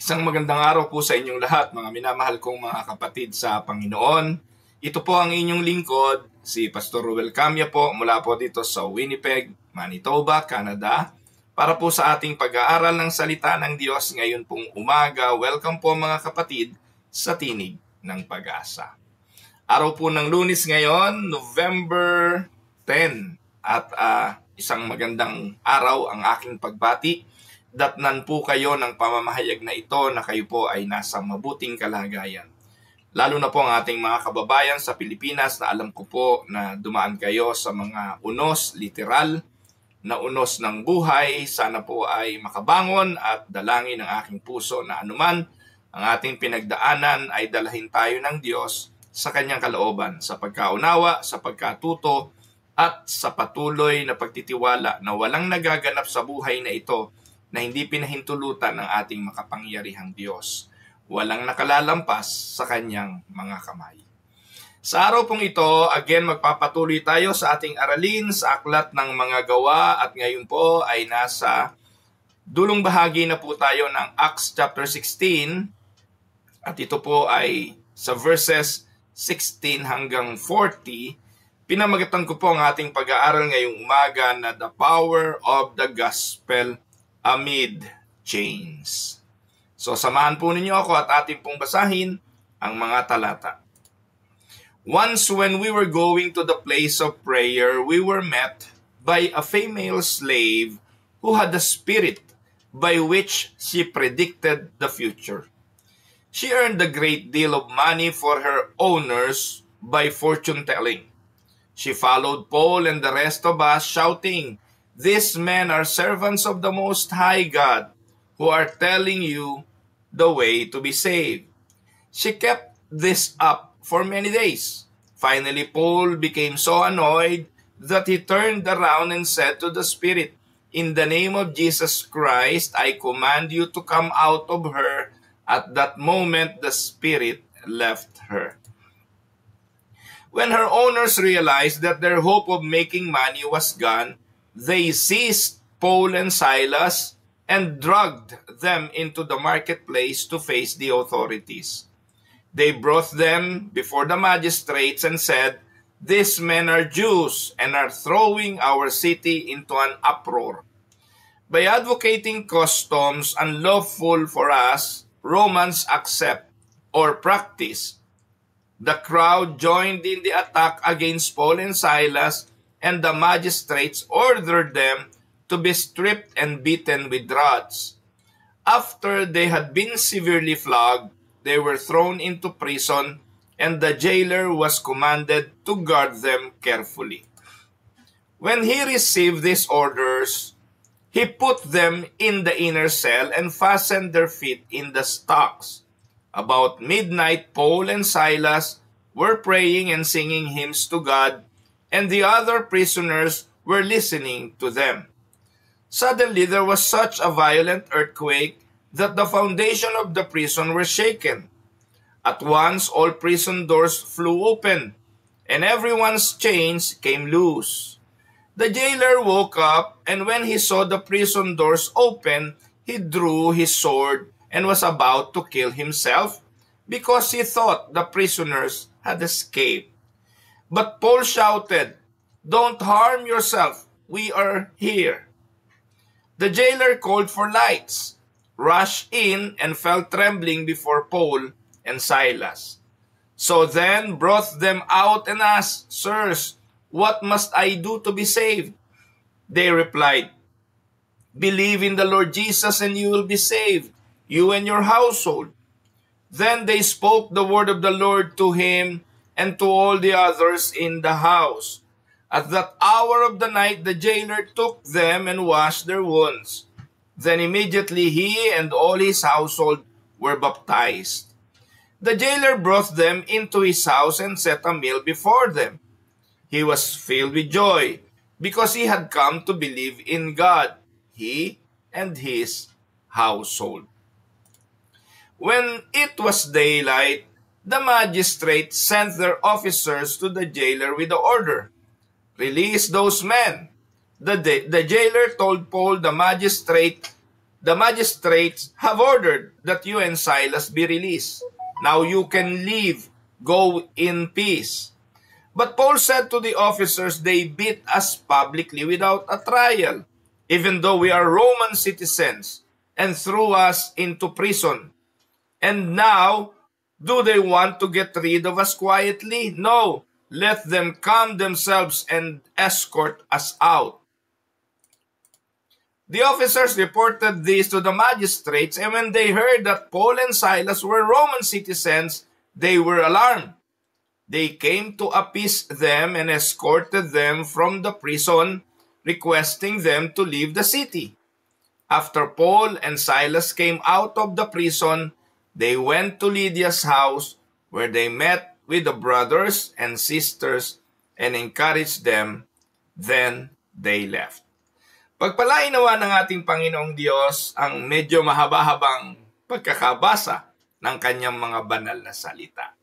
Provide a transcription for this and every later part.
Isang magandang araw po sa inyong lahat, mga minamahal kong mga kapatid sa Panginoon. Ito po ang inyong lingkod, si Pastor Ruel Camia po, mula po dito sa Winnipeg, Manitoba, Canada, para po sa ating pag-aaral ng salita ng Diyos ngayon pong umaga. Welcome po mga kapatid sa Tinig ng Pag-asa. Araw po ng Lunes ngayon, November 10, at isang magandang araw ang aking pagbati. Datnan po kayo ng pamamahayag na ito na kayo po ay nasa mabuting kalagayan. Lalo na po ang ating mga kababayan sa Pilipinas na alam ko po na dumaan kayo sa mga unos, literal na unos ng buhay. Sana po ay makabangon at dalangin ng aking puso na anuman ang ating pinagdaanan ay dalahin tayo ng Diyos sa kanyang kalooban, sa pagkaunawa, sa pagkatuto at sa patuloy na pagtitiwala na walang nagaganap sa buhay na ito na hindi pinahintulutan ng ating makapangyarihang Diyos. Walang nakalalampas sa kanyang mga kamay. Sa araw pong ito, again magpapatuloy tayo sa ating aralin sa Aklat ng Mga Gawa at ngayon po ay nasa dulong bahagi na po tayo ng Acts chapter 16 at ito po ay sa verses 16 hanggang 40. Pinamagatan ko po ang ating pag-aaral ngayong umaga na The Power of the Gospel Amid Chains. So samahan po ninyo ako at ating pong basahin ang mga talata. Once when we were going to the place of prayer, we were met by a female slave who had a spirit by which she predicted the future. She earned a great deal of money for her owners by fortune telling. She followed Paul and the rest of us shouting, "These men are servants of the Most High God who are telling you the way to be saved." She kept this up for many days. Finally, Paul became so annoyed that he turned around and said to the spirit, "In the name of Jesus Christ, I command you to come out of her." At that moment, the spirit left her. When her owners realized that their hope of making money was gone, they seized Paul and Silas and dragged them into the marketplace to face the authorities. They brought them before the magistrates and said, "These men are Jews and are throwing our city into an uproar. By advocating customs unlawful for us, Romans accept or practice." The crowd joined in the attack against Paul and Silas, and the magistrates ordered them to be stripped and beaten with rods. After they had been severely flogged, they were thrown into prison, and the jailer was commanded to guard them carefully. When he received these orders, he put them in the inner cell and fastened their feet in the stocks. About midnight, Paul and Silas were praying and singing hymns to God, and the other prisoners were listening to them. Suddenly, there was such a violent earthquake that the foundation of the prison were shaken. At once, all prison doors flew open, and everyone's chains came loose. The jailer woke up, and when he saw the prison doors open, he drew his sword and was about to kill himself because he thought the prisoners had escaped. But Paul shouted, "Don't harm yourself, we are here." The jailer called for lights, rushed in, and fell trembling before Paul and Silas. So then brought them out and asked, "Sirs, what must I do to be saved?" They replied, "Believe in the Lord Jesus and you will be saved, you and your household." Then they spoke the word of the Lord to him and to all the others in the house. At that hour of the night, the jailer took them and washed their wounds. Then immediately he and all his household were baptized. The jailer brought them into his house and set a meal before them. He was filled with joy because he had come to believe in God, he and his household. When it was daylight, the magistrates sent their officers to the jailer with the order, "Release those men." The jailer told Paul, the magistrate, the magistrates have ordered that you and Silas be released. Now you can leave. Go in peace. But Paul said to the officers, they beat us publicly without a trial, even though we are Roman citizens, and threw us into prison. And now, do they want to get rid of us quietly? No, let them calm themselves and escort us out. The officers reported this to the magistrates, and when they heard that Paul and Silas were Roman citizens, they were alarmed. They came to appease them and escorted them from the prison, requesting them to leave the city. After Paul and Silas came out of the prison, they went to Lydia's house, where they met with the brothers and sisters and encouraged them. Then they left. Pagpalain nawa ng ating Panginoong Diyos ang medyo mahaba-habang pagkakabasa ng kanyang mga banal na salita.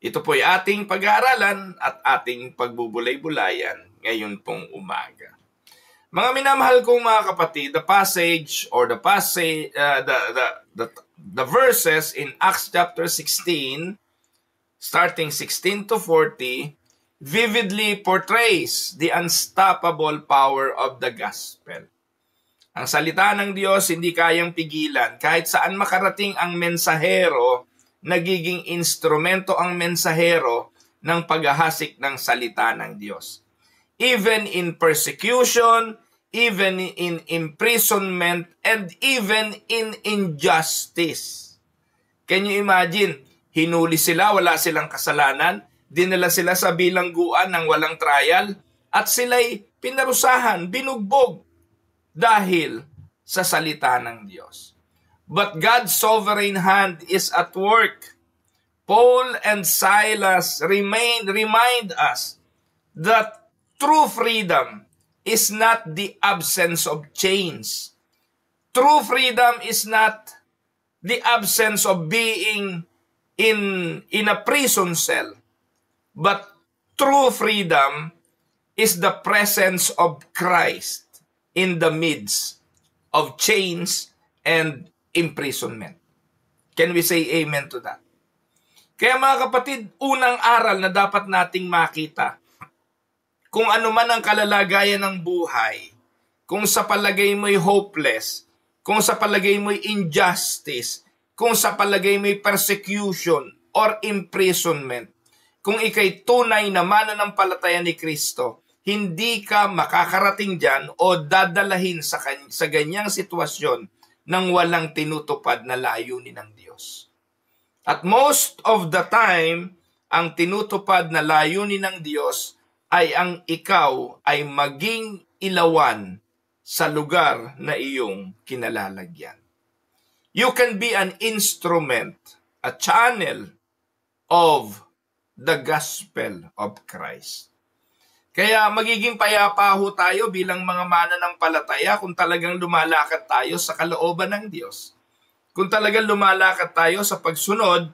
Ito po'y ating pag-aaralan at ating pagbubulay-bulayan ngayon pong umaga. Mga minamahal kong mga kapatid, the verses in Acts chapter 16, starting 16 to 40, vividly portrays the unstoppable power of the gospel. Ang salita ng Diyos hindi kayang pigilan. Kahit saan makarating ang mensahero, nagiging instrumento ang mensahero ng paghahasik ng salita ng Diyos. Even in persecution, even in imprisonment, and even in injustice. Can you imagine? Hinuli sila, wala silang kasalanan, dinala sila sa bilangguan ng walang trial, at sila'y pinarusahan, binugbog, dahil sa salita ng Diyos. But God's sovereign hand is at work. Paul and Silas remind us that true freedom is not the absence of chains. True freedom is not the absence of being in a prison cell. But true freedom is the presence of Christ in the midst of chains and imprisonment. Can we say amen to that? Kaya mga kapatid, unang aral na dapat nating makita, kung ano man ang kalalagayan ng buhay, kung sa palagay mo'y hopeless, kung sa palagay mo'y injustice, kung sa palagay mo'y persecution or imprisonment, kung ikay tunay na mananampalataya ni Kristo, hindi ka makakarating dyan o dadalahin sa ganyang sitwasyon nang walang tinutupad na layunin ng Diyos. At most of the time, ang tinutupad na layunin ng Diyos ay ang ikaw ay maging ilawan sa lugar na iyong kinalalagyan. You can be an instrument, a channel of the gospel of Christ. Kaya magiging payapa ho tayo bilang mga mananampalataya kung talagang lumalakad tayo sa kalooban ng Diyos. Kung talagang lumalakad tayo sa pagsunod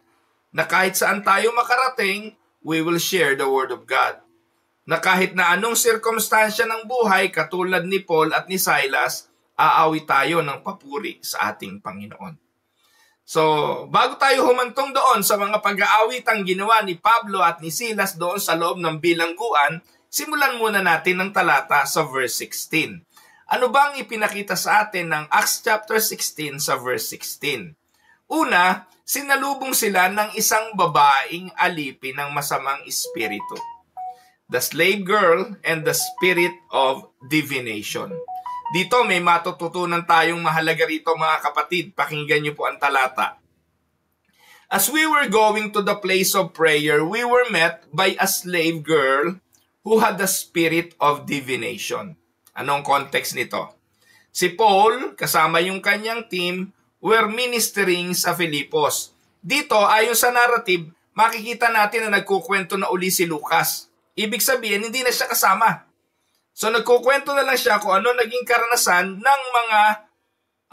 na kahit saan tayo makarating, we will share the Word of God. Na kahit na anong sirkumstansya ng buhay, katulad ni Paul at ni Silas, aawi tayo ng papuri sa ating Panginoon. So, bago tayo humantong doon sa mga pag-aawitang ginawa ni Pablo at ni Silas doon sa loob ng bilangguan, simulan muna natin ng talata sa verse 16. Ano bang ipinakita sa atin ng Acts chapter 16 sa verse 16? Una, sinalubong sila ng isang babaeng alipin ng masamang espiritu. The slave girl and the spirit of divination. Dito may matututunan tayong mahalaga rito mga kapatid. Pakinggan niyo po ang talata. As we were going to the place of prayer, we were met by a slave girl who had the spirit of divination. Anong context nito? Si Paul, kasama yung kanyang team, were ministering sa Filipos. Dito, ayon sa narrative, makikita natin na nagkukwento na uli si Lucas. Ibig sabihin, hindi na siya kasama. So nagkukwento na lang siya kung ano naging karanasan ng mga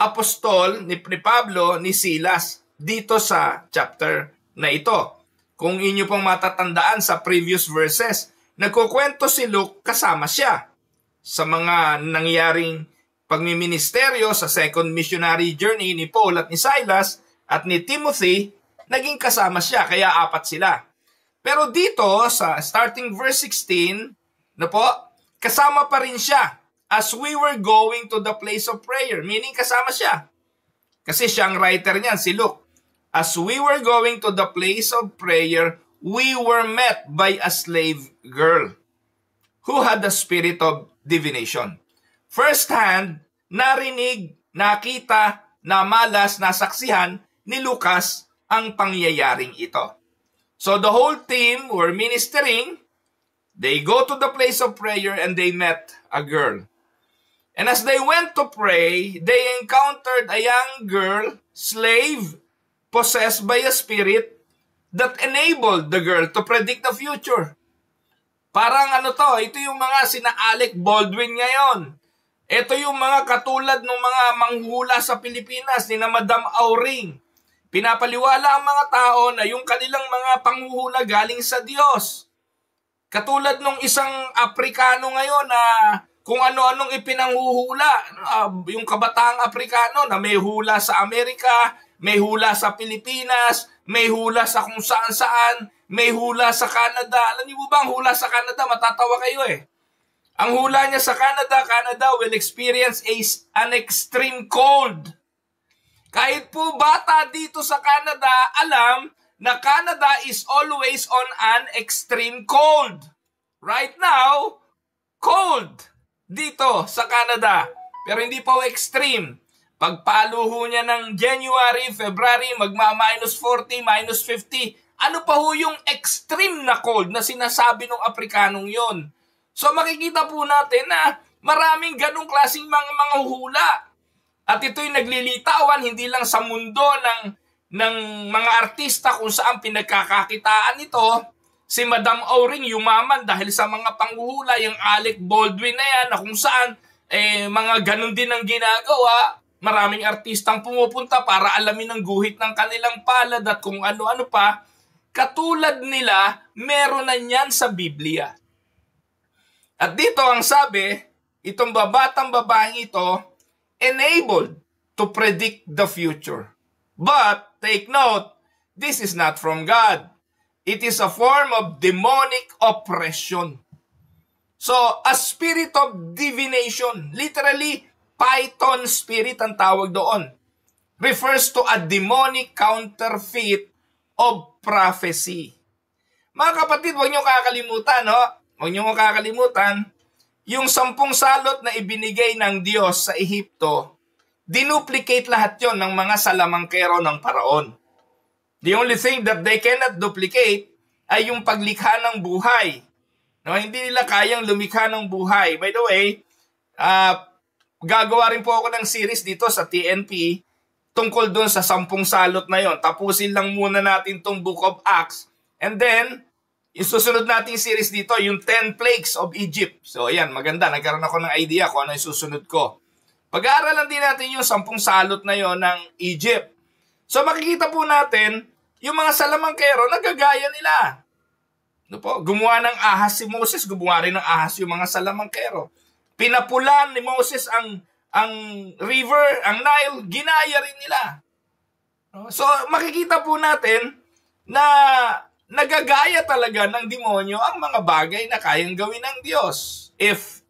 apostol ni Pablo, ni Silas, dito sa chapter na ito. Kung inyo pong matatandaan sa previous verses, nagkukwento si Luke kasama siya sa mga nangyaring pagmiministeryo sa second missionary journey ni Paul at ni Silas at ni Timothy, naging kasama siya, kaya 4 sila. Pero dito, sa starting verse 16, kasama pa rin siya as we were going to the place of prayer. Meaning kasama siya. Kasi siya ang writer niyan, si Luke. As we were going to the place of prayer, we were met by a slave girl who had the spirit of divination. First hand, narinig, nakita, namalas, nasaksihan ni Lucas ang pangyayaring ito. So the whole team were ministering. They go to the place of prayer and they met a girl. And as they went to pray, they encountered a young girl, slave, possessed by a spirit that enabled the girl to predict the future. Parang ito yung mga sina Alec Baldwin ngayon. Ito yung mga katulad ng mga manghula sa Pilipinas, ni na Madam Auring. Pinapaliwala ang mga tao na yung kanilang mga panghuhula galing sa Diyos. Katulad nung isang Aprikano ngayon na kung ano-anong ipinanghuhula, yung kabataang Aprikano na may hula sa Amerika, may hula sa Pilipinas, may hula sa kung saan-saan, may hula sa Canada. Alam niyo ba ang hula sa Canada? Matatawa kayo eh. Ang hula niya sa Canada will experience an extreme cold. Kahit po bata dito sa Canada, alam na Canada is always on an extreme cold. Right now, cold dito sa Canada. Pero hindi pa extreme. Pagpalo ho niya ng January, February, magma-minus 40, minus 50. Ano pa ho yung extreme na cold na sinasabi ng Aprikanong yon? So makikita po natin na maraming ganong klaseng mga hula. At ito'y naglilitawan hindi lang sa mundo ng mga artista kung saan pinagkakakitaan ito. Si Madam Auring yumaman dahil sa mga panghuhula, yung Alec Baldwin na yan, na kung saan mga ganon din ang ginagawa. Maraming artistang pumupunta para alamin ang guhit ng kanilang palad at kung ano-ano pa. Katulad nila, meron na yan sa Biblia. At dito ang sabi, itong batang babaeng ito, enabled to predict the future. But, take note, this is not from God. It is a form of demonic oppression. So, a spirit of divination, literally, Python spirit ang tawag doon, refers to a demonic counterfeit of prophecy. Mga kapatid, huwag niyo kakalimutan, Huwag niyo kakalimutan, yung 10 salot na ibinigay ng Diyos sa Ehipto, dinuplicate lahat yon ng mga salamangkero ng Paraon. The only thing that they cannot duplicate ay yung paglikha ng buhay. Hindi nila kayang lumikha ng buhay. By the way, gagawa rin po ako ng series dito sa TNP tungkol doon sa 10 salot na yon. Tapusin lang muna natin tong Book of Acts. And then, yung susunod nating series dito, yung 10 plagues of Egypt. So, ayan, maganda. Nagkaroon ako ng idea kung ano yung susunod ko. Pag-aaralan din natin yung 10 salot na yon ng Egypt. So, makikita po natin, yung mga salamangkero, nagagaya nila. Gumawa ng ahas si Moses, gumawa rin ng ahas yung mga salamangkero. Pinapulan ni Moses ang river, ang Nile, ginaya rin nila. So, makikita po natin na nagagaya talaga ng demonyo ang mga bagay na kayang gawin ng Diyos. If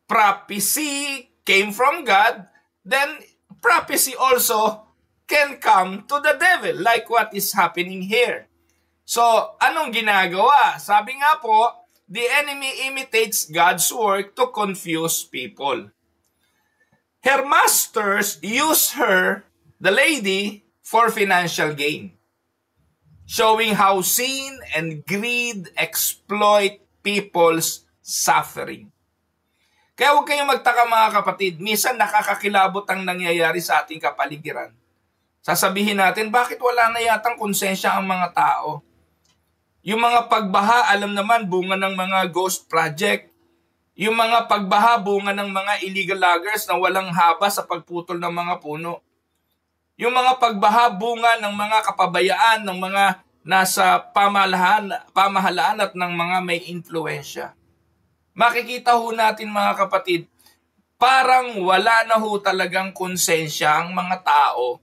prophecy came from God, then prophecy also can come to the devil, like what is happening here. So, anong ginagawa? Sabi nga po, the enemy imitates God's work to confuse people. Her masters use her, the lady, for financial gain, showing how sin and greed exploit people's suffering. Kaya huwag kayong magtaka mga kapatid, minsan nakakakilabot ang nangyayari sa ating kapaligiran. Sasabihin natin, bakit wala na yatang konsensya ang mga tao? Yung mga pagbaha, alam naman, bunga ng mga ghost project. Yung mga pagbaha, bunga ng mga illegal loggers na walang haba sa pagputol ng mga puno. Yung mga pagbaha, bunga ng mga kapabayaan ng mga nasa pamahalaan at ng mga may influensya. Makikita ho natin mga kapatid, parang wala na ho talagang konsensya ang mga tao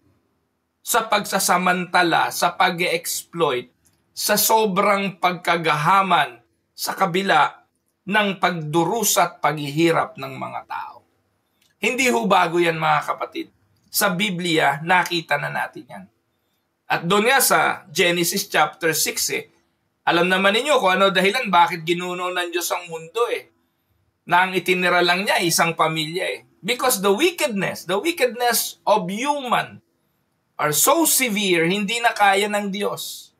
sa pagsasamantala, sa pag-exploit, sa sobrang pagkagahaman sa kabila ng pagdurusa at paghihirap ng mga tao. Hindi ho bago yan mga kapatid. Sa Biblia, nakita na natin yan. At doon nga sa Genesis chapter 6, alam naman ninyo kung ano dahilan bakit ginuno ng Diyos ang mundo na ang itinira lang niya isang pamilya Because the wickedness of human are so severe, hindi na kaya ng Diyos.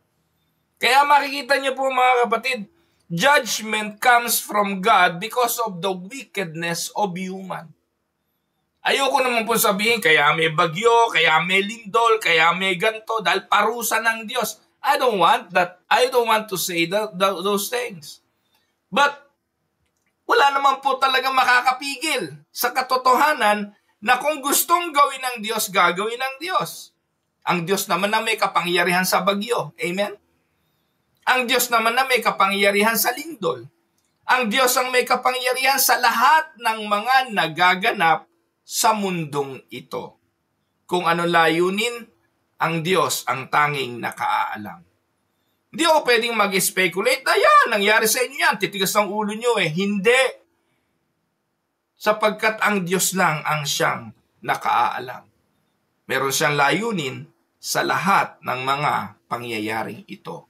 Kaya makikita niyo po mga kapatid, judgment comes from God because of the wickedness of human. Ayoko naman po sabihin, kaya may bagyo, kaya may lindol, kaya may ganto, dahil parusa ng Diyos. I don't want that. I don't want to say those things. But, wala naman po talaga makakapigil sa katotohanan na kung gustong gawin ng Diyos, gagawin ng Diyos. Ang Diyos naman na may kapangyarihan sa bagyo. Amen? Ang Diyos naman na may kapangyarihan sa lindol. Ang Diyos ang may kapangyarihan sa lahat ng mga nagaganap sa mundong ito. Kung ano layunin, ang Diyos ang tanging nakaalam. Hindi ako pwedeng mag-speculate, ayan, nangyari sa inyo yan, titigas ng ulo nyo Hindi. Sapagkat ang Diyos lang ang siyang nakaalam. Meron siyang layunin sa lahat ng mga pangyayaring ito.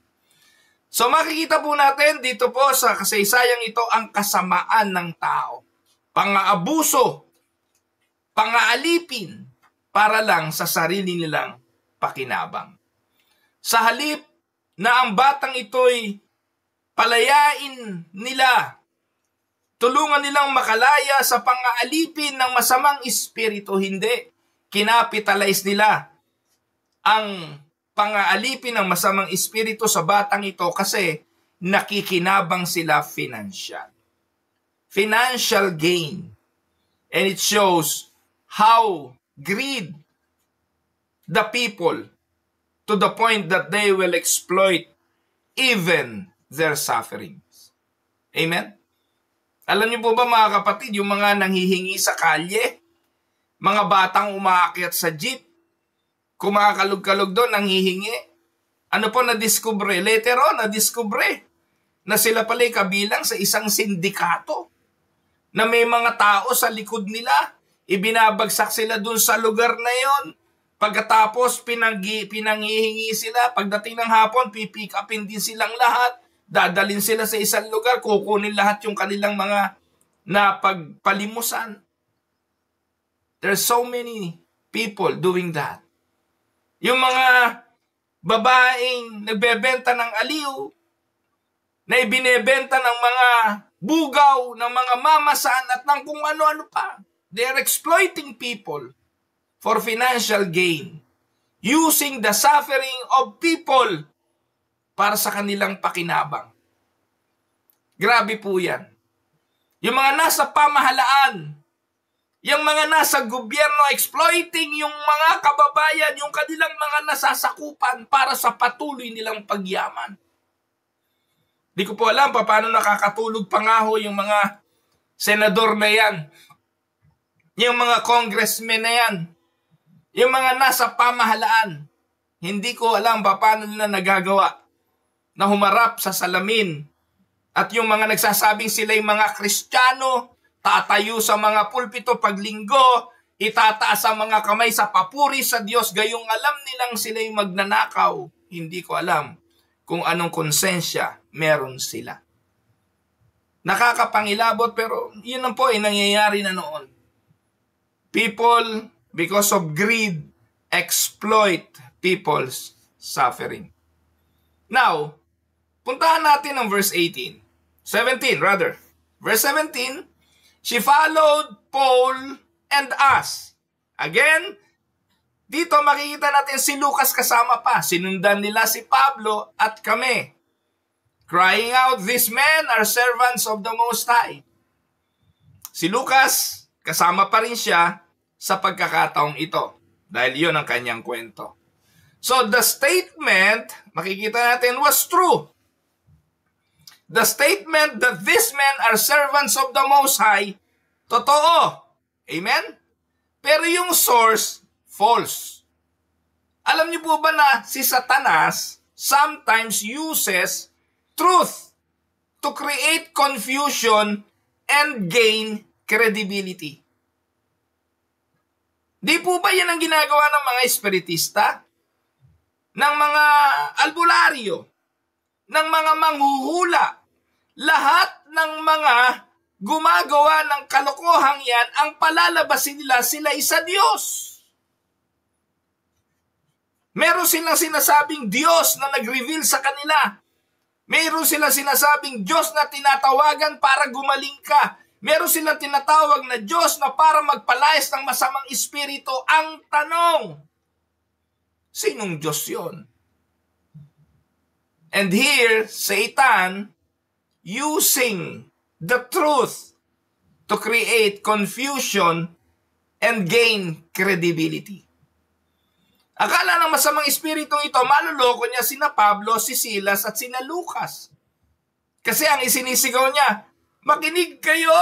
So makikita po natin dito po sa kasaysayang ito ang kasamaan ng tao. Pang-aabuso, pang-aalipin para lang sa sarili nilang pakinabang. Sa halip na ang batang ito'y palayain nila, tulungan nilang makalaya sa pang-aalipin ng masamang espiritu, hindi. Kinapitalize nila ang pang-aalipin ng masamang espiritu sa batang ito kasi nakikinabang sila financial. Financial gain. And it shows how greed the people to the point that they will exploit even their sufferings. Amen? Alam niyo po ba mga kapatid, yung mga nanghihingi sa kalye, mga batang umaakyat sa jeep, kumakalog-kalog doon, nanghihingi. Ano po na-discover? Later on, na-discover na sila pala kabilang sa isang sindikato na may mga tao sa likod nila. Ibinabagsak sila dun sa lugar na yon. Pagkatapos, pinanghihingi sila. Pagdating ng hapon, pipick upin din silang lahat. Dadalin sila sa isang lugar. Kukunin lahat yung kanilang mga napagpalimusan. There's so many people doing that. Yung mga babaeng nagbebenta ng aliw, na ibinebenta ng mga bugaw, ng mga mamasan at ng kung ano-ano pa. They're exploiting people for financial gain, using the suffering of people para sa kanilang pakinabang. Grabe po yan. Yung mga nasa pamahalaan, yung mga nasa gobyerno, exploiting yung mga kababayan, yung kanilang mga nasasakupan para sa patuloy nilang pagyaman. Di ko po alam paano nakakatulog pa nga ho yung mga senador na yan, yung mga congressmen na yan, yung mga nasa pamahalaan. Hindi ko alam paano nila nagagawa na humarap sa salamin. At yung mga nagsasabing sila'y mga Kristiyano, tatayo sa mga pulpito paglinggo, itataas ang mga kamay sa papuri sa Diyos, gayong alam nilang sila'y magnanakaw. Hindi ko alam kung anong konsensya meron sila. Nakakapangilabot pero yun ang po nangyayari na noon. People, because of greed, exploit people's suffering. Now, puntahan natin ang verse 17 rather. Verse 17, she followed Paul and us. Again, dito makikita natin si Lucas kasama pa. Sinundan nila si Pablo at kami. Crying out, these men are servants of the Most High. Si Lucas, kasama pa rin siya sa pagkakataong ito. Dahil yun ang kanyang kwento. So the statement, makikita natin, was true. The statement that these men are servants of the Most High, totoo. Amen? Pero yung source, false. Alam niyo po ba na si Satanas sometimes uses truth to create confusion and gain credibility? Di po ba yan ang ginagawa ng mga espiritista? Ng mga albularyo? Ng mga manghuhula? Lahat ng mga gumagawa ng kalokohang yan, ang palalabasin nila, sila isa Diyos. Meron silang sinasabing Diyos na nag-reveal sa kanila. Meron silang sinasabing Diyos na tinatawagan para gumaling ka. Meron silang tinatawag na Diyos na para magpalayas ng masamang espiritu. Ang tanong, sinong Diyos yon? And here, Satan using the truth to create confusion and gain credibility. Akala ng masamang espiritong ito, maluloko niya sina Pablo, si Silas at sina Lucas. Kasi ang isinisigaw niya, makinig kayo!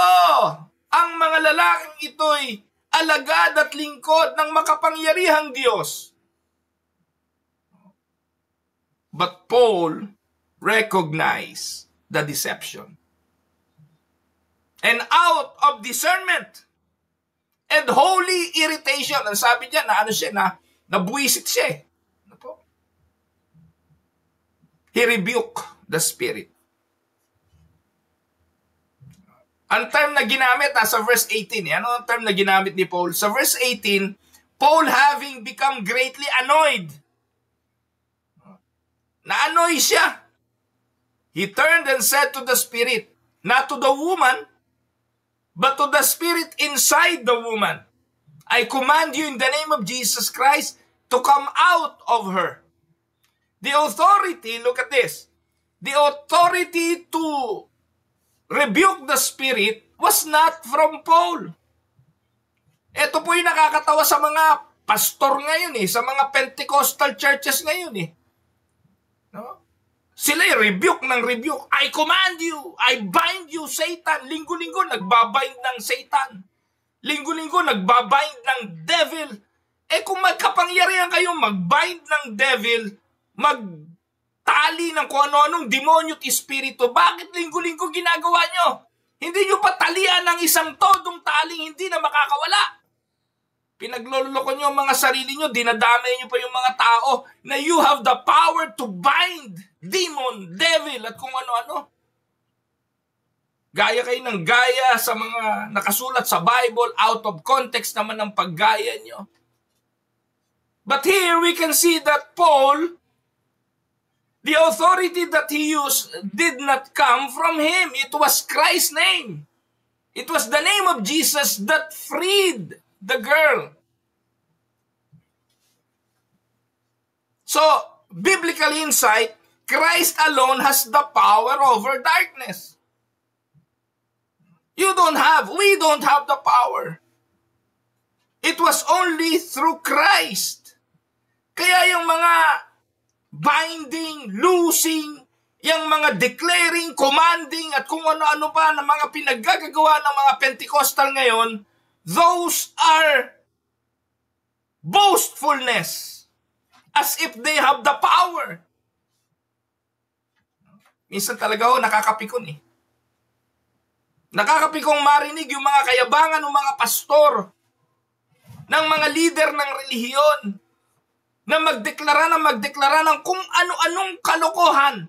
Ang mga lalaking ito'y alagad at lingkod ng makapangyarihang Diyos. But Paul recognized the deception. And out of discernment and holy irritation, ang sabi niya na ano siya, na nabuwisit siya. Ano po? He rebuked the spirit. Ang term na ginamit sa verse 18, ano ang term na ginamit ni Paul? Sa verse 18, Paul having become greatly annoyed. Na-annoy siya. He turned and said to the spirit, not to the woman, but to the spirit inside the woman, I command you in the name of Jesus Christ to come out of her. The authority, look at this, the authority to rebuke the spirit was not from Paul. Ito po yung nakakatawa sa mga pastor ngayon sa mga Pentecostal churches ngayon No? Sila rebuke ng rebuke. I command you, I bind you, Satan. Linggo-linggo nagbabind ng Satan. Linggo-linggo nagbabind ng devil. Kung magkapangyarihan kayo magbind ng devil, magtali ng kung ano-anong demonyo at espiritu, bakit linggo-linggo ginagawa nyo? Hindi nyo patalian ng isang todong taling hindi na makakawala. Pinagloloko nyo ang mga sarili nyo, dinadamay nyo pa yung mga tao na you have the power to bind demon, devil, at kung ano-ano. Gaya kayo ng gaya sa mga nakasulat sa Bible, out of context naman ang paggaya nyo. But here we can see that Paul, the authority that he used did not come from him. It was Christ's name. It was the name of Jesus that freed the girl. So, biblical insight, Christ alone has the power over darkness. We don't have the power. It was only through Christ. Kaya yung mga binding, loosing, yung mga declaring, commanding, at kung ano-ano pa na mga pinaggagawa ng mga Pentecostal ngayon, those are boastfulness, as if they have the power. Minsan talaga nakakapikon Nakakapikong marinig yung mga kayabangan ng mga pastor, ng mga leader ng relihiyon, na magdeklara ng kung ano-anong kalokohan.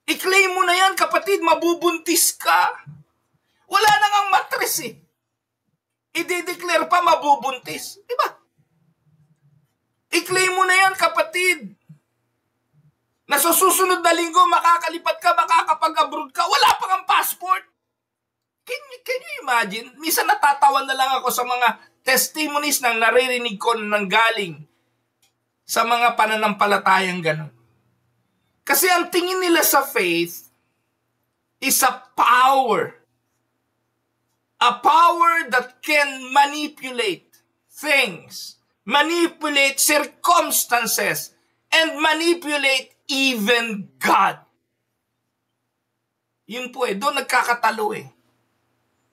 I-claim mo na yan, kapatid, mabubuntis ka. Wala na ngang matres I-declare pa mabubuntis. Diba? I-claim mo na yan, kapatid. Na sa susunod na linggo, makakalipat ka, makakapag-abroad ka, wala pang ang passport. Can you imagine? Minsan natatawan na lang ako sa mga testimonies nang naririnig ko nang galing sa mga pananampalatayang gano'n. Kasi ang tingin nila sa faith is a power. A power that can manipulate things, manipulate circumstances, and manipulate even God. Yun po doon nagkakatalo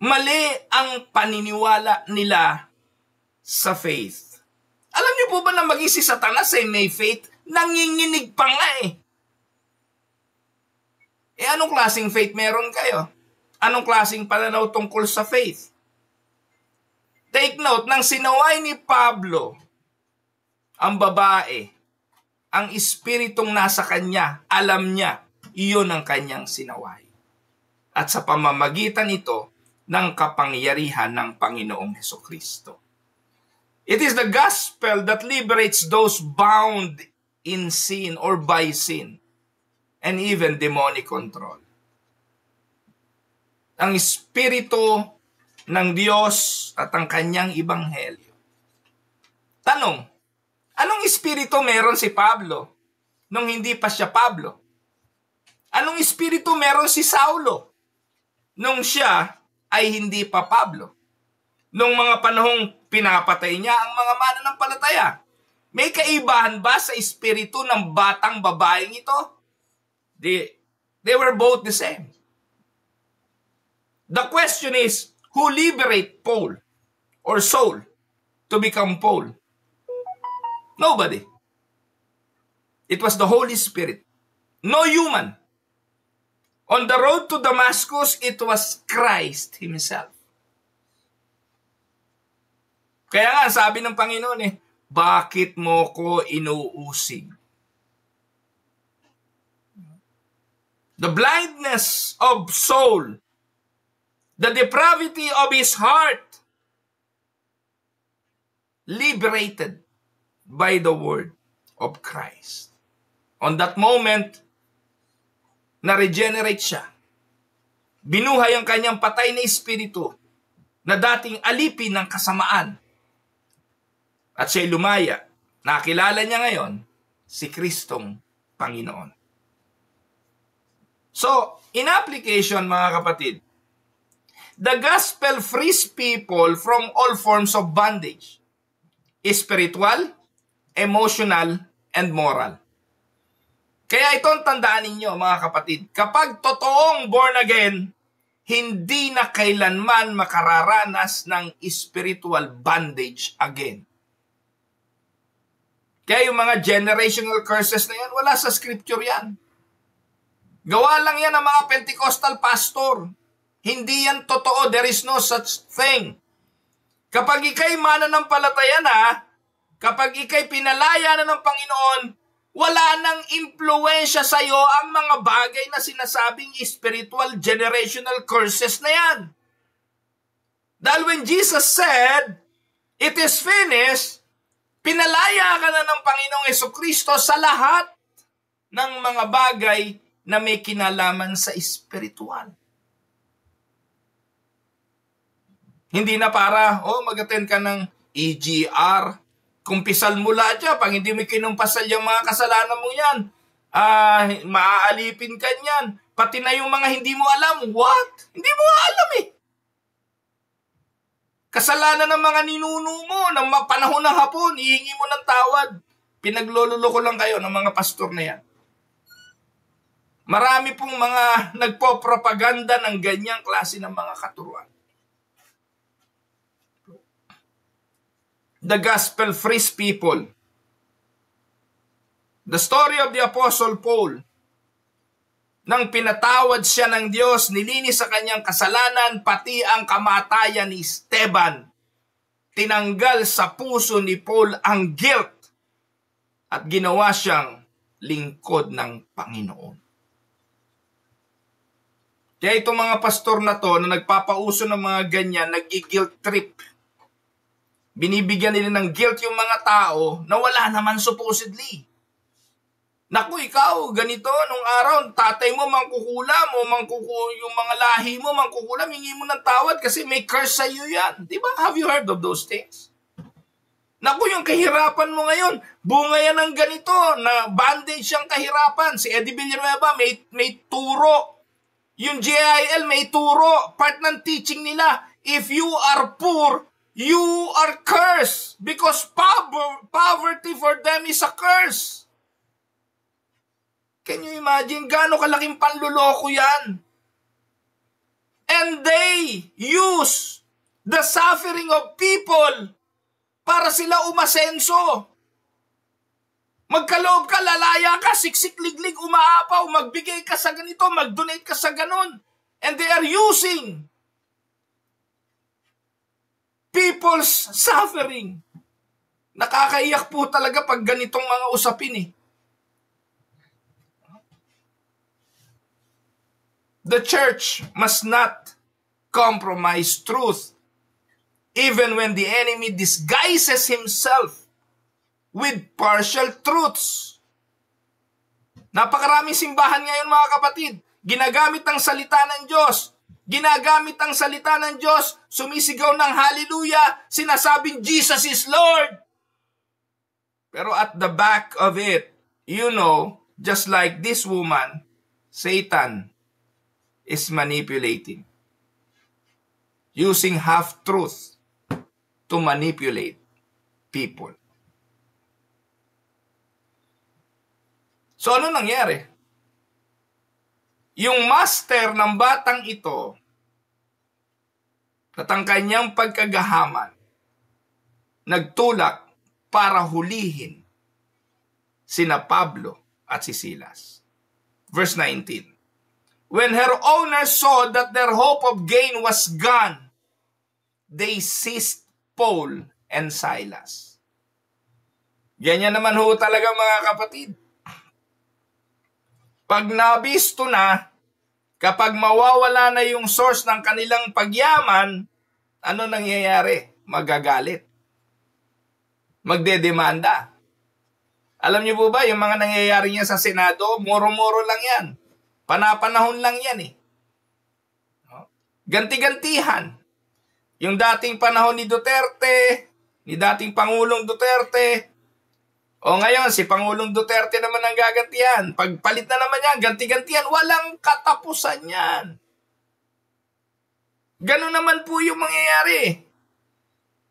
Mali ang paniniwala nila sa faith. Alam niyo po ba na maging si Satanas ay may faith? Nanginginig pa nga eh. Anong klaseng faith meron kayo? Anong klaseng pananaw tungkol sa faith? Take note, nang sinaway ni Pablo ang babae, ang espiritong nasa kanya, alam niya, iyon ang kanyang sinaway. At sa pamamagitan nito, ng kapangyarihan ng Panginoong Hesukristo. It is the gospel that liberates those bound in sin or by sin and even demonic control. Ang Espiritu ng Diyos at ang kanyang ibanghelyo. Tanong, anong espiritu meron si Pablo nung hindi pa siya Pablo? Anong espiritu meron si Saulo nung siya ay hindi pa Pablo? Nung mga panahong pinapatay niya ang mga mananampalataya, may kaibahan ba sa espiritu ng batang babaeng ito? They were both the same. The question is, who liberate Paul or Saul to become Paul? Nobody. It was the Holy Spirit. No human. On the road to Damascus, it was Christ Himself. Kaya nga, sabi ng Panginoon bakit mo ko inuusig? The blindness of soul, the depravity of his heart, liberated by the word of Christ. On that moment, na-regenerate siya. Binuhay ang kanyang patay na espiritu na dating alipin ng kasamaan. At siya'y lumaya. Nakilala niya ngayon si Kristong Panginoon. So, in application mga kapatid, the gospel frees people from all forms of bondage. Spiritual, emotional, and moral. Kaya ito ang tandaan ninyo mga kapatid. Kapag totoong born again, hindi na kailanman makararanas ng spiritual bondage again. Kaya yung mga generational curses na yan, wala sa scripture yan. Gawa lang yan ng mga Pentecostal pastor. Hindi yan totoo. There is no such thing. Kapag ikay mananampalataya na, kapag ikay pinalaya na ng Panginoon, wala nang impluensya sa iyo ang mga bagay na sinasabing spiritual generational curses na yan. Dahil when Jesus said, "It is finished," pinalaya ka na ng Panginoong Hesukristo sa lahat ng mga bagay na may kinalaman sa espiritual. Hindi na para, mag-attend ka ng EGR. Kumpisal mo lahat yan. Pag hindi mo kinumpasal yung mga kasalanan mo yan, maaalipin ka yan. Pati na yung mga hindi mo alam. What? Hindi mo alam eh. Kasalanan ng mga ninuno mo, ng panahon ng hapon, ihingi mo ng tawad. Pinaglololoko lang kayo ng mga pastor na yan. Marami pong mga nagpo-propaganda ng ganyang klase ng mga katuruan. The gospel frees people. The story of the Apostle Paul, nang pinatawad siya ng Diyos, nilinis sa kanyang kasalanan, pati ang kamatayan ni Esteban. Tinanggal sa puso ni Paul ang guilt at ginawa siyang lingkod ng Panginoon. Kaya itong mga pastor na to na nagpapauso ng mga ganyan, nag-guilt trip. Binibigyan nila ng guilt yung mga tao na wala naman supposedly. Naku, ikaw, ganito, nung araw, tatay mo mangkukulam, yung mga lahi mo mangkukulam, hingi mo ng tawad kasi may curse sa iyo yan. Diba? Have you heard of those things? Naku, yung kahirapan mo ngayon, bunga yan ng ganito, na bandage yung kahirapan. Si Eddie Villanueva, may turo. Yung JIL, may turo. Part ng teaching nila, if you are poor, you are cursed because poverty for them is a curse. Can you imagine gaano kalaking panluloko yan? And they use the suffering of people para sila umasenso. Magkaloob ka, lalaya ka, siksik-liglig, umaapaw, magbigay ka sa ganito, mag-donate ka sa ganon. And they are using people's suffering. Nakakaiyak po talaga pag ganitong mga usapin eh. The church must not compromise truth even when the enemy disguises himself with partial truths. Napakaraming simbahan ngayon mga kapatid. Ginagamit ang salita ng Diyos. Ginagamit ang salita ng Diyos. Sumisigaw ng hallelujah. Sinasabing Jesus is Lord. Pero at the back of it, you know, just like this woman, Satan is manipulating. Using half-truth to manipulate people. So ano nangyari? Yung master ng batang ito at ang kanyang pagkagahaman nagtulak para hulihin sina Pablo at si Silas. Verse 19. When her owners saw that their hope of gain was gone, they seized Paul and Silas. Ganyan naman ho talaga mga kapatid. Pag nabisto na, kapag mawawala na yung source ng kanilang pagyaman, ano nangyayari? Magagalit. Magdedemanda. Alam niyo po ba, yung mga nangyayari niya sa Senado, moro-moro lang yan. Panapanahon lang yan eh. Ganti-gantihan. Yung dating panahon ni Duterte, ni dating Pangulong Duterte, o ngayon, si Pangulong Duterte naman ang gagantihan. Pagpalit na naman yan, ganti-gantihan, walang katapusan yan. Ganun naman po yung mangyayari.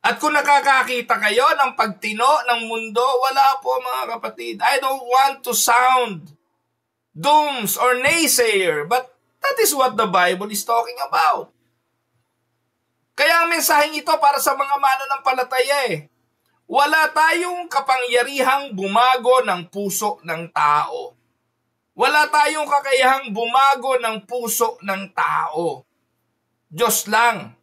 At kung nakakakita kayo ng pagtino ng mundo, wala po mga kapatid. I don't want to sound dooms or naysayer, but that is what the Bible is talking about. Kaya ang mensaheng ito para sa mga mananampalataya eh. Wala tayong kapangyarihang bumago ng puso ng tao. Wala tayong kakayahang bumago ng puso ng tao. Diyos lang.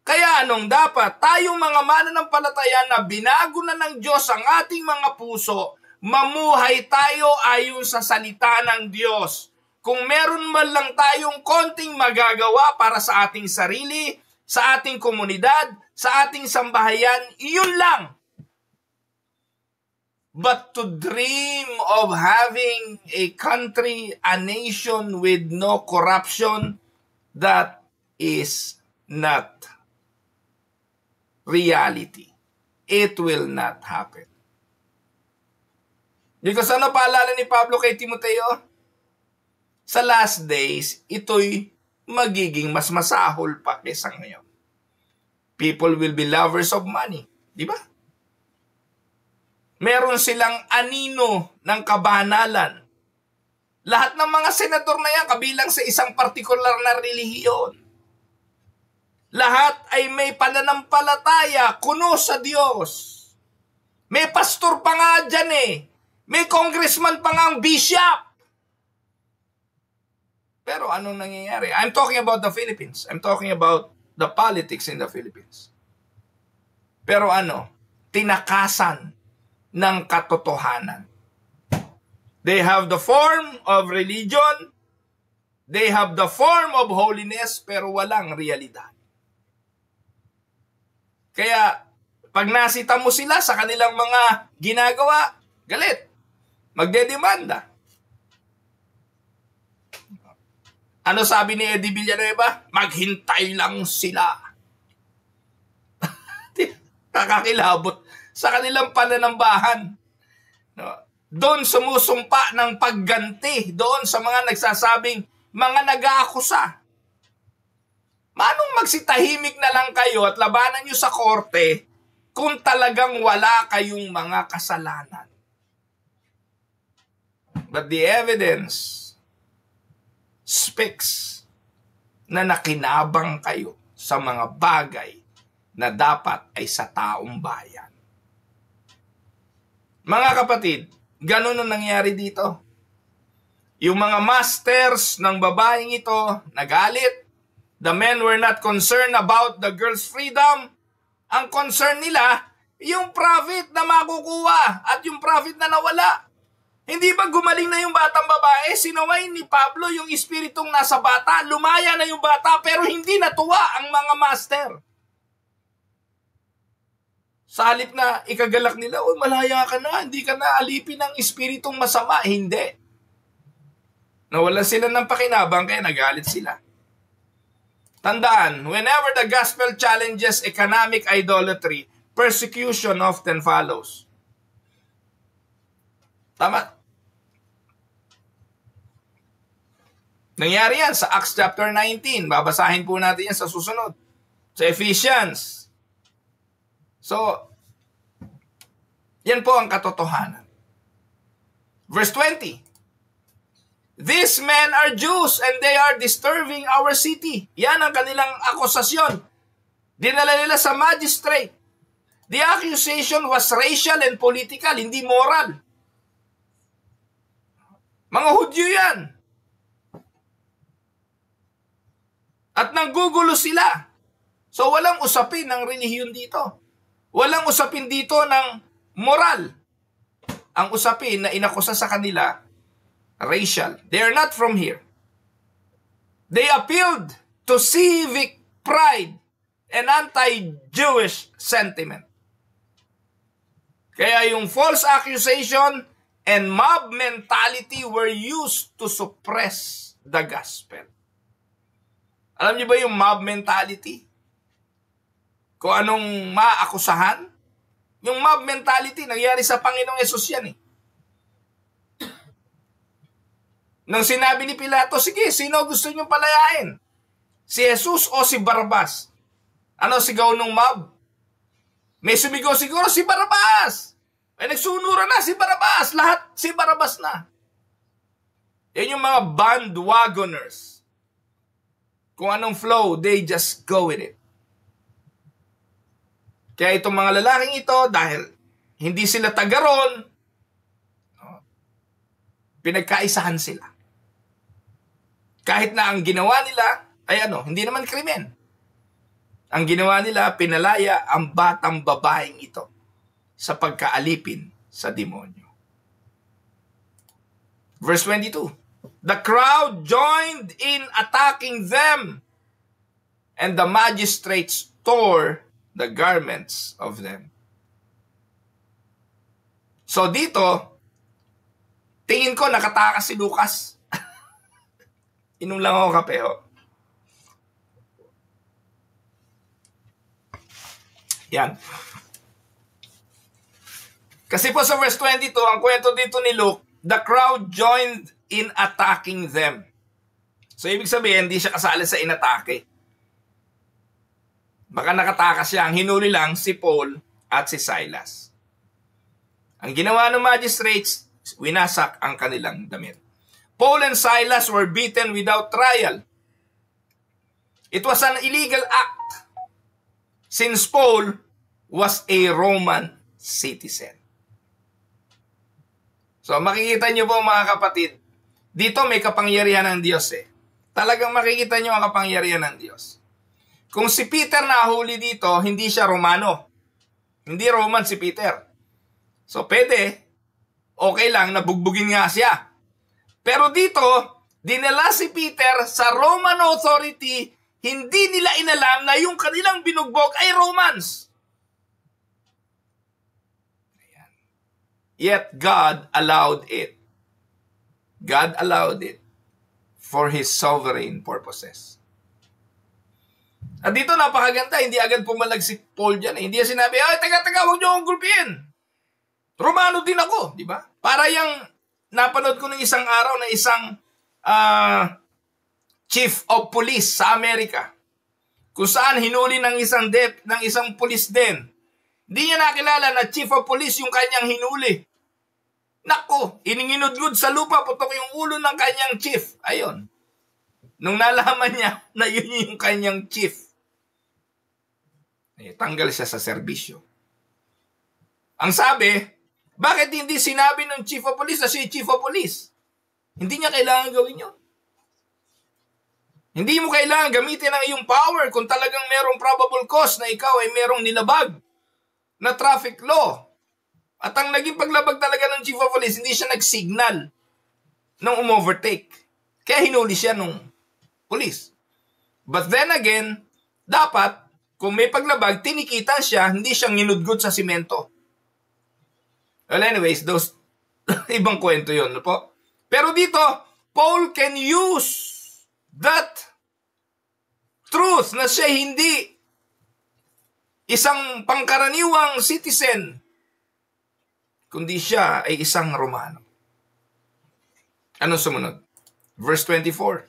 Kaya anong dapat? Tayong mga mananampalataya na binago na ng Diyos ang ating mga puso, mamuhay tayo ayon sa salita ng Diyos. Kung meron man lang tayong konting magagawa para sa ating sarili, sa ating komunidad, sa ating sambahayan, iyon lang. But to dream of having a country, a nation with no corruption, that is not reality. It will not happen. Because ano paalala ni Pablo kay Timoteo? Sa last days, ito'y magiging mas masahol pa kaysa ngayon. People will be lovers of money. Di ba? Meron silang anino ng kabanalan. Lahat ng mga senador na yan, kabilang sa isang partikular na relihiyon. Lahat ay may pananampalataya, kuno sa Diyos. May pastor pa nga dyan eh. May congressman pa nga ang bishop. Pero anong nangyayari? I'm talking about the Philippines. I'm talking about the politics in the Philippines. Pero ano? Tinakasan ng katotohanan. They have the form of religion, they have the form of holiness, pero walang realidad. Kaya, pag nasita mo sila sa kanilang mga ginagawa, galit. Magdedemanda. Ano sabi ni Eddie Villanueva? Maghintay lang sila. Kakakilabot sa kanilang pananambahan. No? Doon sumusumpa ng pagganti. Doon sa mga nagsasabing mga nag-aakusa. Manong magsitahimik na lang kayo at labanan nyo sa korte kung talagang wala kayong mga kasalanan. But the evidence speaks na nakinabang kayo sa mga bagay na dapat ay sa taong bayan. Mga kapatid, ganun ang nangyari dito. Yung mga masters ng babaeng ito nagalit. The men were not concerned about the girl's freedom. Ang concern nila, yung profit na makukuha at yung profit na nawala. Hindi ba gumaling na yung batang babae? Sinaway ni Pablo yung espiritong nasa bata. Lumaya na yung bata pero hindi natuwa ang mga master. Sa halip na ikagalak nila, "Uy, malaya ka na, hindi ka na alipin ng espiritong masama." Hindi. Nawalan sila ng pakinabang kaya nagalit sila. Tandaan, whenever the gospel challenges economic idolatry, persecution often follows. Tama. Nangyari yan sa Acts chapter 19. Babasahin po natin yan sa susunod. Sa Ephesians. So, yan po ang katotohanan. Verse 20. These men are Jews and they are disturbing our city. Yan ang kanilang akusasyon. Dinala nila sa magistrate. The accusation was racial and political, hindi moral. Mga Hudyo yan. At nanggugulo sila. So walang usapin ng relihiyon dito. Walang usapin dito ng moral. Ang usapin na inakusa sa kanila, racial. They are not from here. They appealed to civic pride and anti-Jewish sentiment. Kaya yung false accusation and mob mentality were used to suppress the gospel. Alam niyo ba yung mob mentality? Kung anong maakusahan? Yung mob mentality, nangyari sa Panginoong Yesus yan eh. Nang sinabi ni Pilato, sige, sino gusto niyong palayain? Si Jesus o si Barabas? Ano sigaw nung mob? May sumigaw siguro, si Barabas! May nagsunura na, si Barabas! Lahat si Barabas na. Yan yung mga bandwagoners. Kung anong flow, they just go with it. Kaya itong mga lalaking ito, dahil hindi sila tagaron, pinagkaisahan sila. Kahit na ang ginawa nila ay hindi naman krimen. Ang ginawa nila, pinalaya ang batang babaeng ito sa pagkaalipin sa demonyo. Verse 22. The crowd joined in attacking them, and the magistrates tore the garments of them. So dito, tingin ko nakatakas si Lucas. Inom lang ako kape, ho. Yan. Kasi po sa verse 22, ang kwento dito ni Luke, the crowd joined in attacking them. So ibig sabihin, hindi siya kasali sa inatake. Baka nakatakas siya. Ang hinuli lang si Paul at si Silas. Ang ginawa ng magistrates, winasak ang kanilang damit. Paul and Silas were beaten without trial. It was an illegal act since Paul was a Roman citizen. So makikita niyo po mga kapatid, dito may kapangyarihan ng Diyos eh. Talagang makikita niyo ang kapangyarihan ng Diyos. Kung si Peter nahuli dito, hindi siya Romano. Hindi Roman si Peter. So pwede, okay lang, nabugbugin nga siya. Pero dito, dinala si Peter sa Roman authority, hindi nila inalam na yung kanilang binugbog ay Romans. Ayan. Yet God allowed it. God allowed it for His sovereign purposes. At dito napakaganda, hindi agad pumalag si Paul dyan. Hindi niya sinabi, ay, taga, huwag niyo akong gulpiin. Romano din ako, di ba? Para yung napanood ko ng isang araw na isang chief of police sa Amerika, kung saan hinuli ng isang police din. Hindi niya nakilala na chief of police yung kanyang hinuli. Nako, ininginudgud sa lupa, putok yung ulo ng kanyang chief. Ayun. nung nalaman niya na yun yung kanyang chief, tanggal siya sa serbisyo. Ang sabi, bakit hindi sinabi ng chief of police na siya chief of police? Hindi niya kailangan gawin yun. Hindi mo kailangan gamitin ang iyong power kung talagang merong probable cause na ikaw ay merong nilabag na traffic law. At ang naging paglabag talaga ng chief of police, hindi siya nag-signal nung umovertake. Kaya hinuli siya nung police. But then again, dapat, kung may paglabag, tinikitan siya, hindi siyang nginudgod sa simento. Well, anyways, those ibang kwento yun, no po? Pero dito, Paul can use that truth na siya hindi isang pangkaraniwang citizen, kundi siya ay isang Romano. Anong sumunod? Verse 24.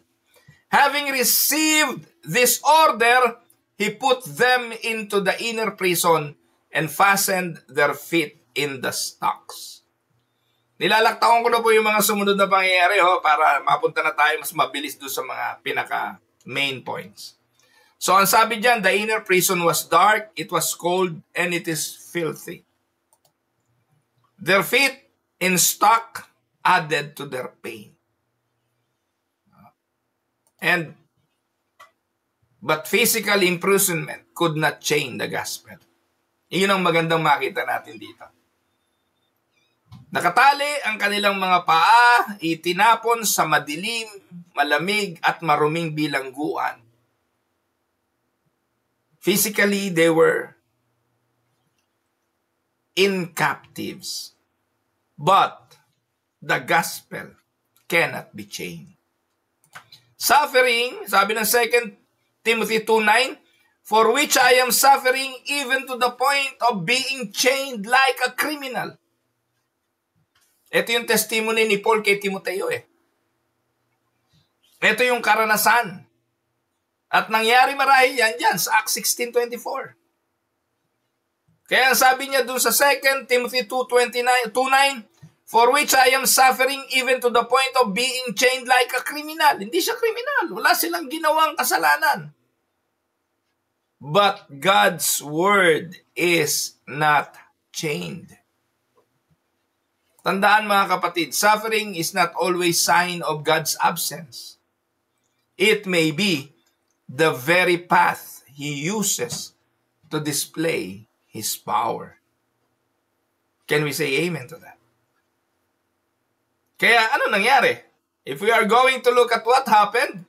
Having received this order, he put them into the inner prison and fastened their feet in the stocks. Nilalaktawan ko na po yung mga sumunod na pangyayari para mapunta na tayo mas mabilis doon sa mga pinaka main points. So ang sabi dyan, the inner prison was dark, it was cold, and it is filthy. Their feet in stock added to their pain. But physical imprisonment could not change the gospel. Iyon ang magandang makita natin dito. Nakatali ang kanilang mga paa, itinapon sa madilim, malamig at maruming bilangguan. Physically, they were in captives. But the gospel cannot be chained. Suffering, sabi ng 2 Timothy 2:9, for which I am suffering even to the point of being chained like a criminal. Ito yung testimony ni Paul kay Timoteo Ito yung karanasan. At nangyari marahil yan dyan sa Acts 16:24. Kaya sabi niya dun sa 2 Timothy 2:9, for which I am suffering even to the point of being chained like a criminal. Hindi siya kriminal. Wala silang ginawang kasalanan. But God's word is not chained. Tandaan mga kapatid, suffering is not always sign of God's absence. It may be the very path He uses to display His power. Can we say amen to that? Kaya ano nangyari? If we are going to look at what happened,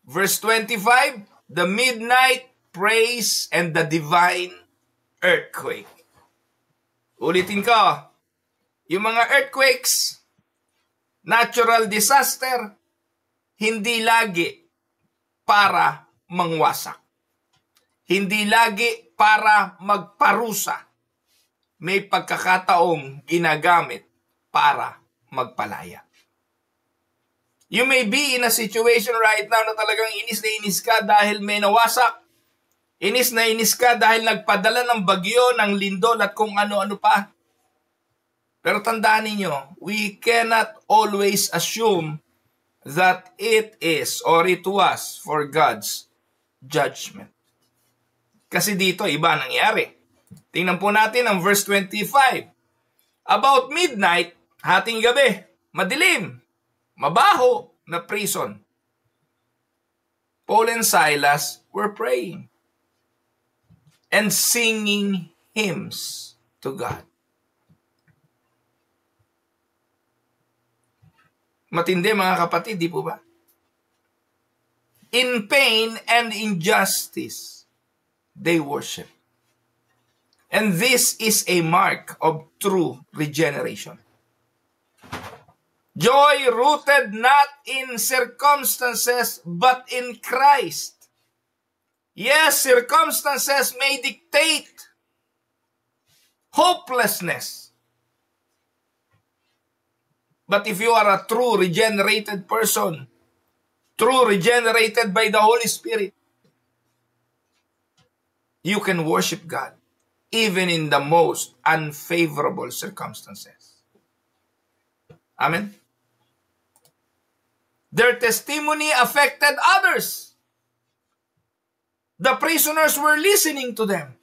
verse 25, the midnight praise and the divine earthquake. Ulitin ko, yung mga earthquakes, natural disaster, hindi lagi para mangwasak. Hindi lagi para magparusa. May pagkakataong ginagamit para magpalaya. You may be in a situation right now na talagang inis na inis ka dahil may nawasak. Inis na inis ka dahil nagpadala ng bagyo, ng lindol at kung ano-ano pa. Pero tandaan ninyo, we cannot always assume that it is or it was for God's judgment. Kasi dito, iba nangyari. Tingnan po natin ang verse 25. About midnight, hating gabi, madilim, mabaho na prison. Paul and Silas were praying and singing hymns to God. Matindi mga kapatid, di po ba? In pain and injustice, they worship. And this is a mark of true regeneration. Joy rooted not in circumstances, but in Christ. Yes, circumstances may dictate hopelessness. But if you are a true regenerated person, true regenerated by the Holy Spirit, you can worship God even in the most unfavorable circumstances. Amen? Their testimony affected others. The prisoners were listening to them.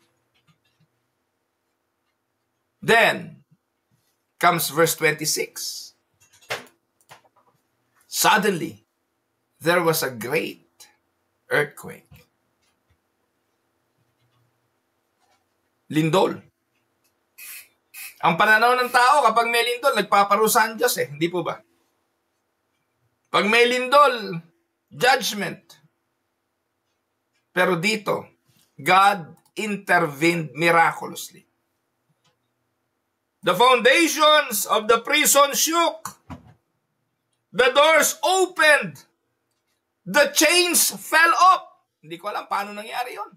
Then comes verse 26. Suddenly, there was a great earthquake. Lindol. Ang pananaw ng tao kapag may lindol, nagpaparusa ang Diyos hindi po ba? Pag may lindol, judgment. Pero dito, God intervened miraculously. The foundations of the prison shook. The doors opened. The chains fell off. Hindi ko alam paano nangyari yon.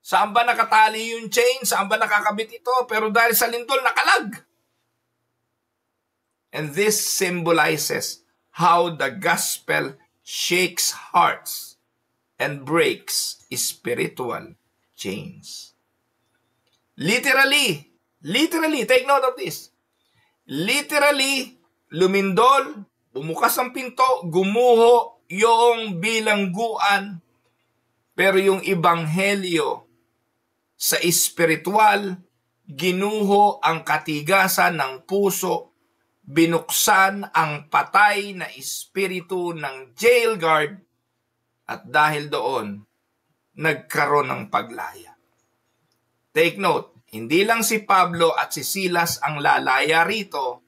Saan ba nakatali yung chain? Saan ba nakakabit ito? Pero dahil sa lindol, nakalag. And this symbolizes how the gospel shakes hearts and breaks spiritual chains. Literally, take note of this. Literally, lumindol, bumukas ang pinto, gumuho yung bilangguan, pero yung ebanghelyo sa espiritual, ginuho ang katigasan ng puso, binuksan ang patay na espiritu ng jail guard, at dahil doon, nagkaroon ng paglaya. Take note, hindi lang si Pablo at si Silas ang lalaya rito,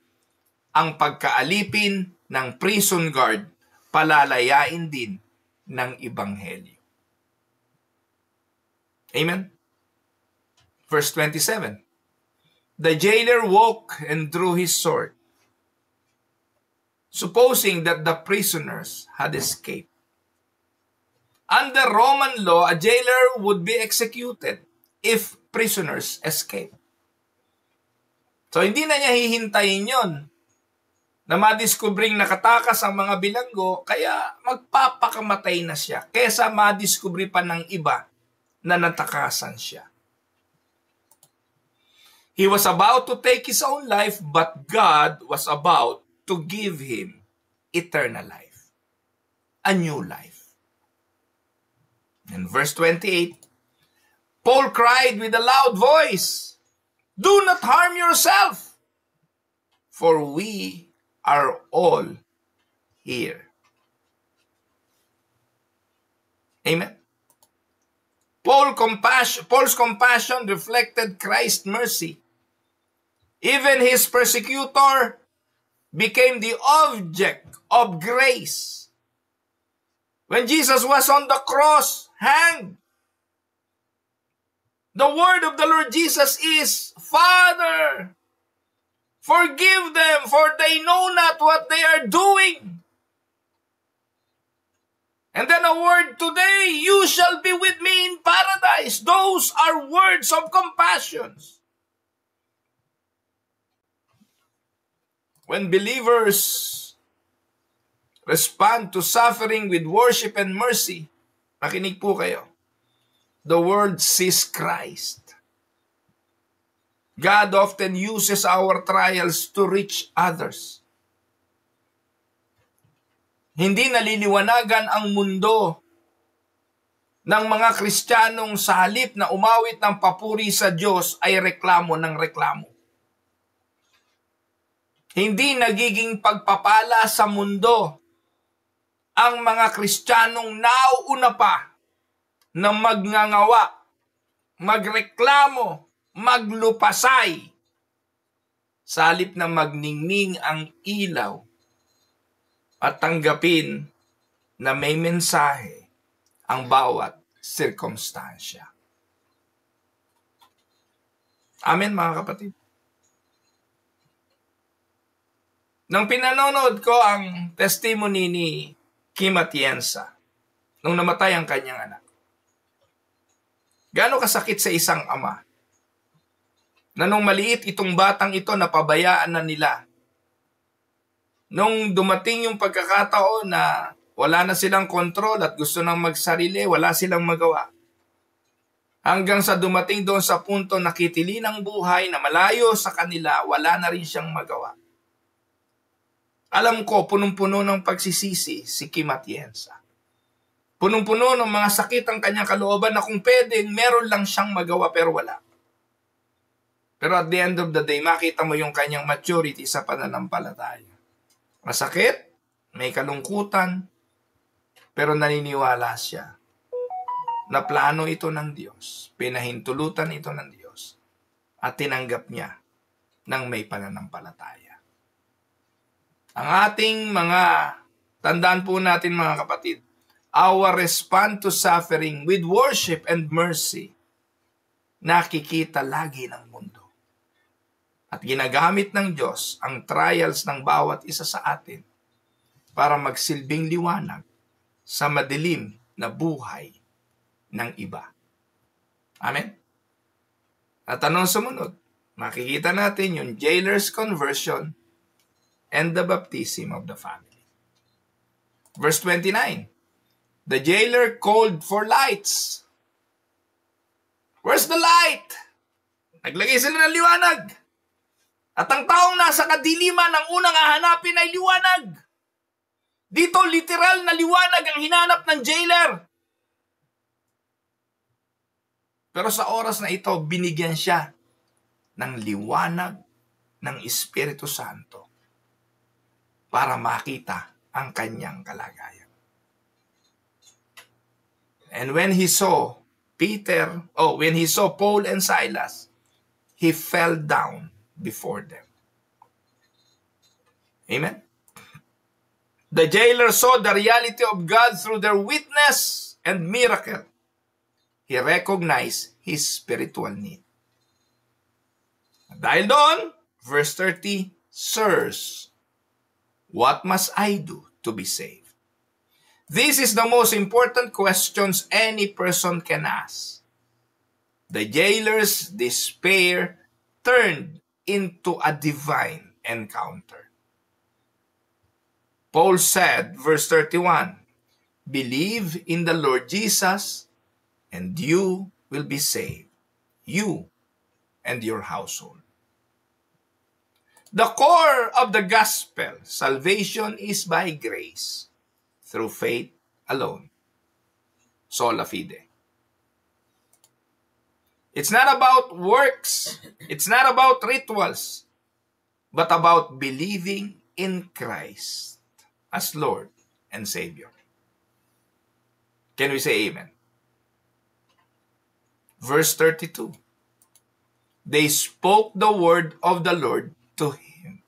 ang pagkaalipin ng prison guard, palalayain din ng ebanghelyo. Amen? Verse 27. The jailer woke and drew his sword, supposing that the prisoners had escaped. Under Roman law, a jailer would be executed if prisoners escape. So hindi na niya hihintayin yon na madiskubring nakatakas ang mga bilanggo, kaya magpapakamatay na siya kesa madiskubri pa ng iba na natakasan siya. He was about to take his own life, but God was about to give him eternal life, a new life. In verse 28, Paul cried with a loud voice, "Do not harm yourself, for we are all here." Amen. Paul's compassion reflected Christ's mercy. Even his persecutor became the object of grace. When Jesus was on the cross, hanged, the word of the Lord Jesus is, "Father, forgive them, for they know not what they are doing." And then a word, "Today you shall be with me in paradise." Those are words of compassion. When believers respond to suffering with worship and mercy, makinig po kayo, the world sees Christ. God often uses our trials to reach others. Hindi naliliwanagan ang mundo ng mga Kristiyanong sa halip na umawit ng papuri sa Diyos ay reklamo ng reklamo. Hindi nagiging pagpapala sa mundo ang mga Kristiyanong nauuna pa na magngangawa, magreklamo, maglupasay, sa halip na magningning ang ilaw at tanggapin na may mensahe ang bawat sirkumstansya. Amen, mga kapatid. Nang pinanonood ko ang testimony ni Kim Atienza nung namatay ang kanyang anak, gaano kasakit sa isang ama na nung maliit itong batang ito napabayaan na nila. Nung dumating yung pagkakataon na wala na silang kontrol at gusto nang magsarili, wala silang magawa. Hanggang sa dumating doon sa punto na kitili ng buhay na malayo sa kanila, wala na rin siyang magawa. Alam ko, punong-puno ng pagsisisi si Kim Atienza. Punong-puno ng mga sakit ang kanyang kalooban na kung pwedeng, meron lang siyang magawa pero wala. Pero at the end of the day, makita mo yung kanyang maturity sa pananampalataya. Masakit, may kalungkutan, pero naniniwala siya na plano ito ng Diyos, pinahintulutan ito ng Diyos, at tinanggap niya ng may pananampalataya. Ang ating tandaan po natin mga kapatid, our response to suffering with worship and mercy, nakikita lagi ng mundo. At ginagamit ng Diyos ang trials ng bawat isa sa atin para magsilbing liwanag sa madilim na buhay ng iba. Amen? At anong sumunod? Makikita natin yung jailer's conversion and the baptism of the family. Verse 29, the jailer called for lights. Where's the light? Naglagay sila ng liwanag. At ang taong nasa kadiliman ang unang hahanapin ay liwanag. Dito literal na liwanag ang hinanap ng jailer. Pero sa oras na ito, binigyan siya ng liwanag ng Espiritu Santo para makita ang kanyang kalagayan. And when he saw Paul and Silas, he fell down before them. Amen? The jailer saw the reality of God through their witness and miracle. He recognized his spiritual need. Dahil doon, verse 30, Sirs, what must I do to be saved? This is the most important questions any person can ask. The jailer's despair turned into a divine encounter. Paul said, verse 31, believe in the Lord Jesus, and you will be saved, you and your household. The core of the gospel, salvation is by grace, through faith alone. Sola fide. It's not about works, it's not about rituals, but about believing in Christ as Lord and Savior. Can we say amen? Verse 32. They spoke the word of the Lord to him.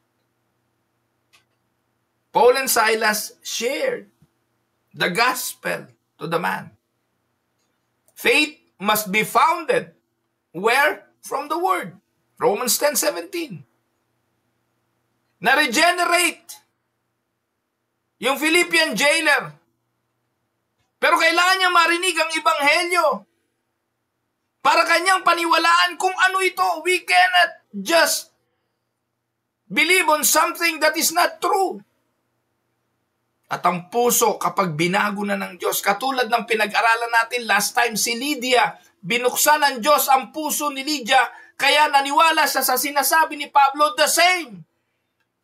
Paul and Silas shared the gospel to the man. Faith must be founded where? From the word. Romans 10:17. Na-regenerate yung Philippian jailer. Pero kailangan niya marinig ang ebanghelyo para kanyang paniwalaan kung ano ito. We cannot just believe on something that is not true. At ang puso kapag binago na ng Diyos, katulad ng pinag-aralan natin last time, si Lydia, binuksan ng Diyos ang puso ni Lydia, kaya naniwala siya sa sinasabi ni Pablo, the same.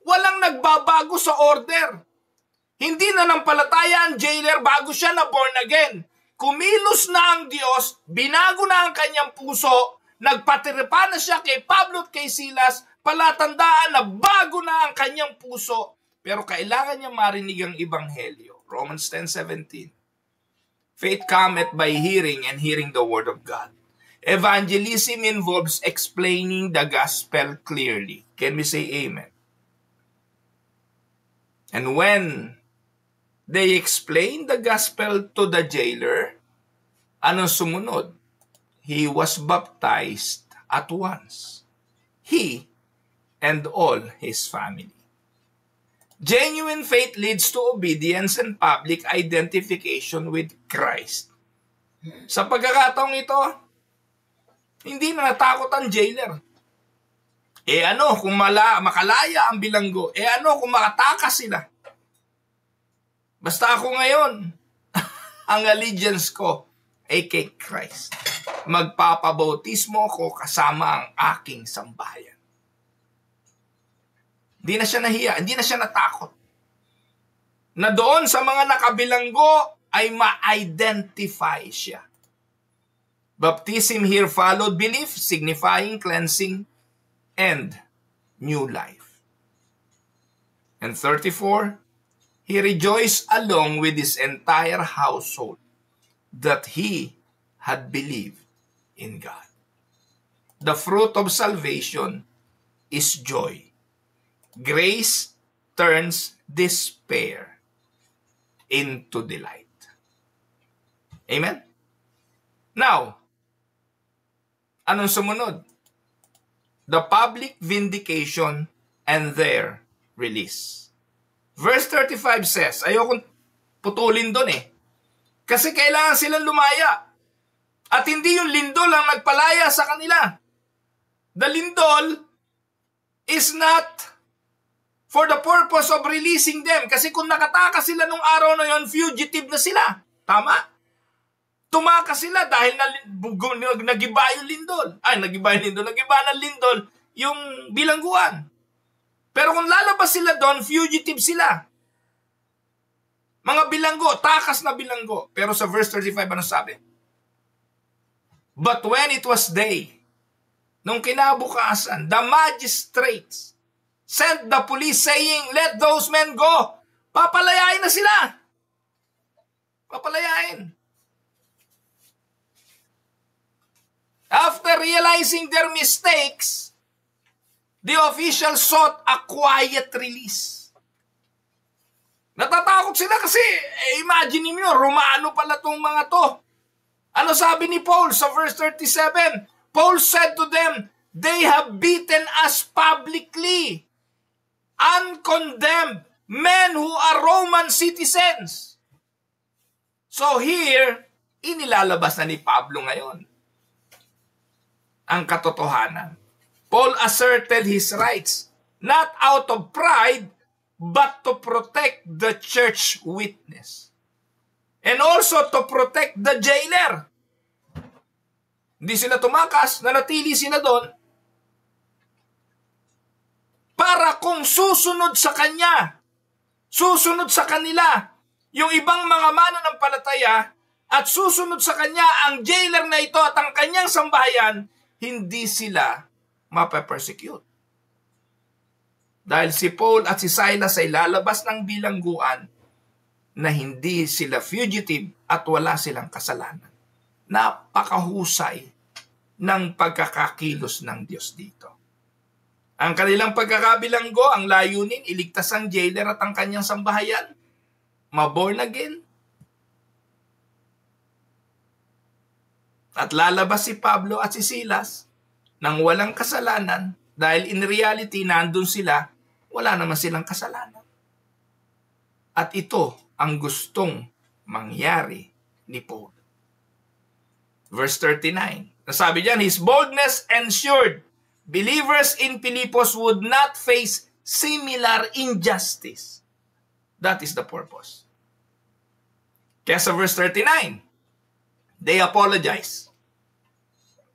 Walang nagbabago sa order. Hindi na nampalataya ang jailer bago siya na born again. Kumilos na ang Diyos, binago na ang kanyang puso, nagpatiripa na siya kay Pablo at kay Silas, palatandaan na bago na ang kanyang puso, pero kailangan niya marinig ang ebanghelyo. Romans 10:17. Faith cometh by hearing, and hearing the word of God. Evangelism involves explaining the gospel clearly. Can we say amen? And when they explained the gospel to the jailer, anong sumunod? He was baptized at once. He and all his family. Genuine faith leads to obedience and public identification with Christ. Sa pagkakataong ito, hindi na natakot ang jailer. Ano kung makalaya ang bilanggo? Ano kung makatakas sila? Basta ako ngayon, ang allegiance ko ay kay Christ. Magpapabautismo ako kasama ang aking sambahayan. Hindi na siya nahiya, hindi na siya natakot. na doon sa mga nakabilanggo ay ma-identify siya. Baptism here followed belief, signifying cleansing and new life. And 34, he rejoiced along with his entire household that he had believed in God. The fruit of salvation is joy. Grace turns despair into delight. Amen? Now, anong sumunod? The public vindication and their release. Verse 35 says, ayokong putulin doon eh. Kasi kailangan silang lumaya. At hindi yung lindol ang nagpalaya sa kanila. The lindol is not for the purpose of releasing them. Kasi kung nakatakas sila nung araw na yon, fugitive na sila. Tama? Tumakas sila dahil nagiba yung lindol. Nagiba ng lindol yung bilangguan. Pero kung lalabas sila doon, fugitive sila. Mga bilanggo, takas na bilanggo. Pero sa verse 35, ano sabi? But when it was day, nung kinabukasan, the magistrates sent the police saying, let those men go. Papalayain na sila. Papalayain. After realizing their mistakes, the officials sought a quiet release. Natatakot sila kasi, imagine niyo, Romano pala itong mga to. Ano sabi ni Paul sa verse 37? Paul said to them, they have beaten us publicly, uncondemned, men who are Roman citizens. So here, inilalabas na ni Pablo ngayon ang katotohanan. Paul asserted his rights, not out of pride, but to protect the church witness. And also to protect the jailer. Hindi sila tumakas, nanatili sila doon. Para kung susunod sa kanya, susunod sa kanila, yung ibang mga mananampalataya, at susunod sa kanya ang jailer na ito at ang kanyang sambahayan, hindi sila mapapersecute. Dahil si Paul at si Silas ay lalabas ng bilangguan na hindi sila fugitive at wala silang kasalanan. Napakahusay ng pagkakakilos ng Diyos dito. Ang kanilang pagkakabilanggo, ang layunin, iligtas ang jailer at ang kanyang sambahayan, ma-born again. At lalabas si Pablo at si Silas nang walang kasalanan dahil in reality, nandun sila, wala naman silang kasalanan. At ito ang gustong mangyari ni Paul. Verse 39, nasabi diyan, his boldness ensured believers in Philipos would not face similar injustice. That is the purpose. Kaya sa verse 39, they apologize.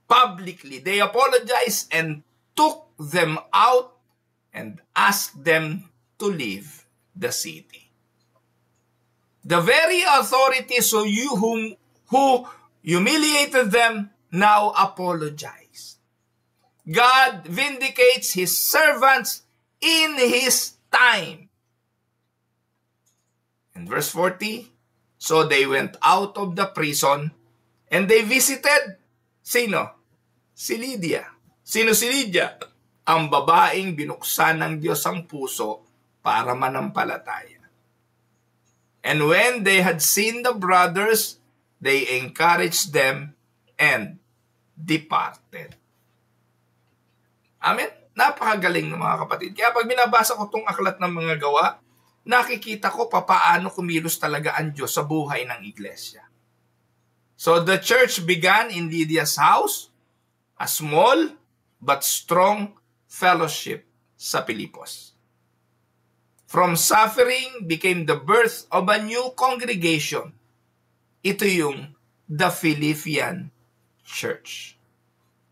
Publicly, they apologized and took them out and asked them to leave the city. The very authorities who humiliated them now apologize. God vindicates his servants in his time. In verse 40, so they went out of the prison and they visited, sino? Si Lydia. Sino si Lydia? Ang babaeng binuksan ng Diyos ang puso para manampalataya. And when they had seen the brothers, they encouraged them and departed. Amen? Napakagaling ng mga kapatid. Kaya pag binabasa ko itong aklat ng mga gawa, nakikita ko papaano kumilos talaga ang Diyos sa buhay ng iglesia. So the church began in Lydia's house, a small but strong fellowship sa Pilipos. From suffering became the birth of a new congregation. Ito yung the Philippian Church.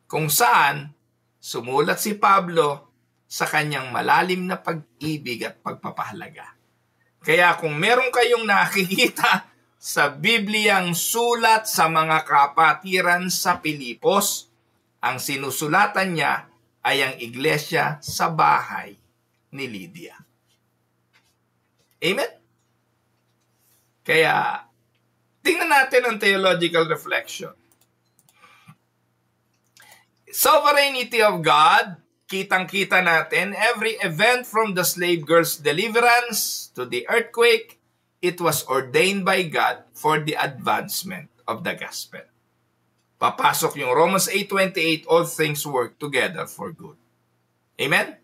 Kung saan sumulat si Pablo sa kanyang malalim na pag-ibig at pagpapahalaga. Kaya kung meron kayong nakikita sa Bibliyang sulat sa mga kapatiran sa Pilipos, ang sinusulatan niya ay ang iglesia sa bahay ni Lydia. Amen? Kaya, tingnan natin ang theological reflection. Sovereignty of God, kitang-kita natin, every event from the slave girl's deliverance to the earthquake, it was ordained by God for the advancement of the gospel. Papasok yung Romans 8:28, all things work together for good. Amen?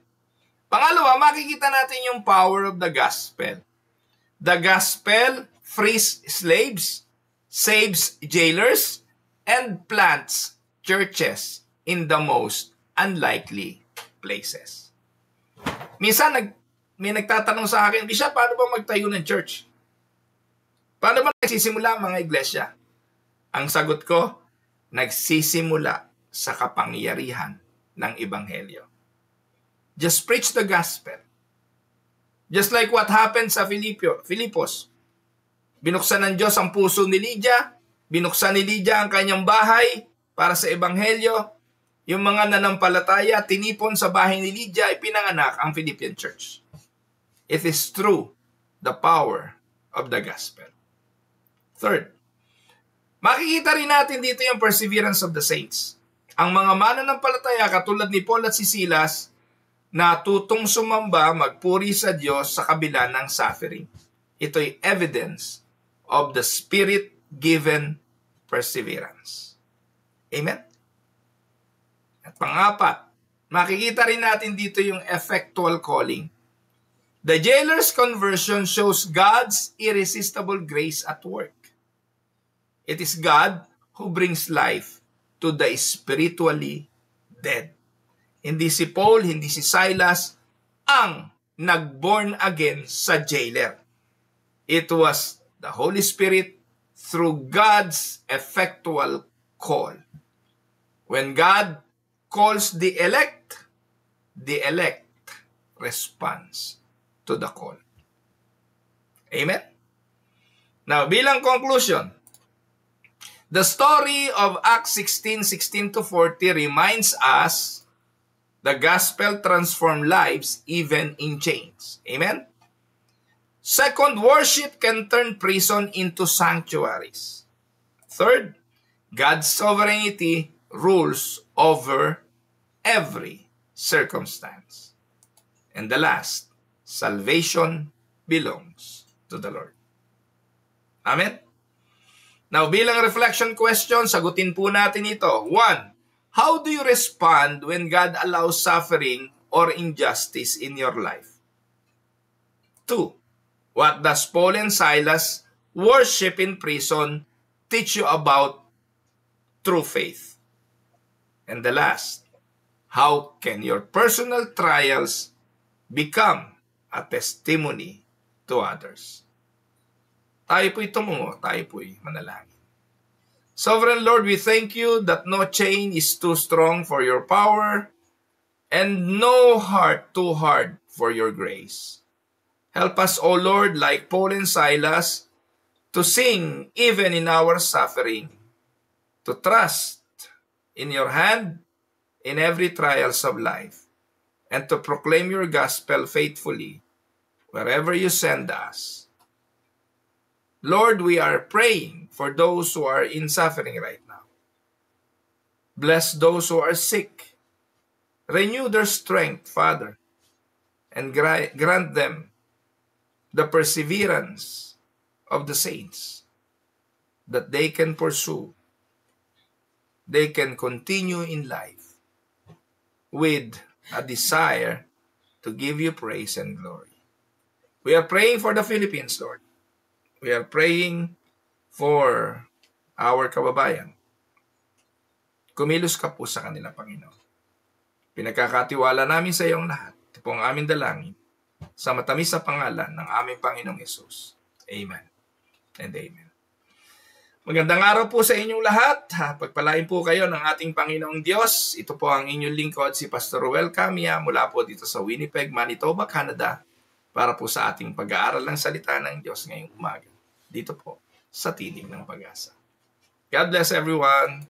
Pangalawa, makikita natin yung power of the gospel. The gospel frees slaves, saves jailers, and plants churches in the most unlikely places. Minsan, may nagtatanong sa akin, Bishop, paano ba magtayo ng church? Paano ba nagsisimula ang mga iglesia? Ang sagot ko, nagsisimula sa kapangyarihan ng Ebanghelyo. Just preach the gospel. Just like what happened sa Filipos. Binuksan ng Diyos ang puso ni Lydia, binuksan ni Lydia ang kanyang bahay para sa Ebanghelyo. Yung mga nanampalataya, tinipon sa bahay ni Lydia, ipinanganak ang Philippian Church. It is through the power of the gospel. Third, makikita rin natin dito yung perseverance of the saints. Ang mga mananampalataya katulad ni Paul at si Silas, natutong sumamba, magpuri sa Diyos sa kabila ng suffering. Ito'y evidence of the Spirit-given perseverance. Amen? At pangapat, makikita rin natin dito yung effectual calling. The jailer's conversion shows God's irresistible grace at work. It is God who brings life to the spiritually dead. Hindi si Paul, hindi si Silas ang nag-born again sa jailer. It was the Holy Spirit through God's effectual call. When God calls the elect responds to the call. Amen? Now, bilang conclusion, the story of Acts 16:16-40 reminds us the gospel transforms lives even in chains. Amen? Second, worship can turn prison into sanctuaries. Third, God's sovereignty rules over every circumstance. And the last, salvation belongs to the Lord. Amen? Now, bilang reflection question, sagutin po natin ito. 1. How do you respond when God allows suffering or injustice in your life? 2. What does Paul and Silas worship in prison teach you about true faith? And the last, how can your personal trials become a testimony to others? Tayo po'y tumungo, tayo po'y manalangin. Sovereign Lord, we thank you that no chain is too strong for your power and no heart too hard for your grace. Help us, O Lord, like Paul and Silas, to sing even in our suffering, to trust in your hand in every trials of life, and to proclaim your gospel faithfully wherever you send us. Lord, we are praying for those who are in suffering right now. Bless those who are sick. Renew their strength, Father, and grant them the perseverance of the saints that they can pursue. They can continue in life with a desire to give you praise and glory. We are praying for the Philippines, Lord. We are praying for our kababayan. Kumilos ka po sa kanila, Panginoon. Pinagkakatiwala namin sa iyong lahat. Ito po ang aming dalangin sa matamis na pangalan ng aming Panginoong Yesus. Amen and amen. Magandang araw po sa inyong lahat. Pagpalain po kayo ng ating Panginoong Diyos. Ito po ang inyong lingkod, si Pastor Ruel Camia, mula po dito sa Winnipeg, Manitoba, Canada. para po sa ating pag-aaral ng salita ng Diyos ngayong umaga. Dito po sa Tinig ng Pag-asa. God bless everyone!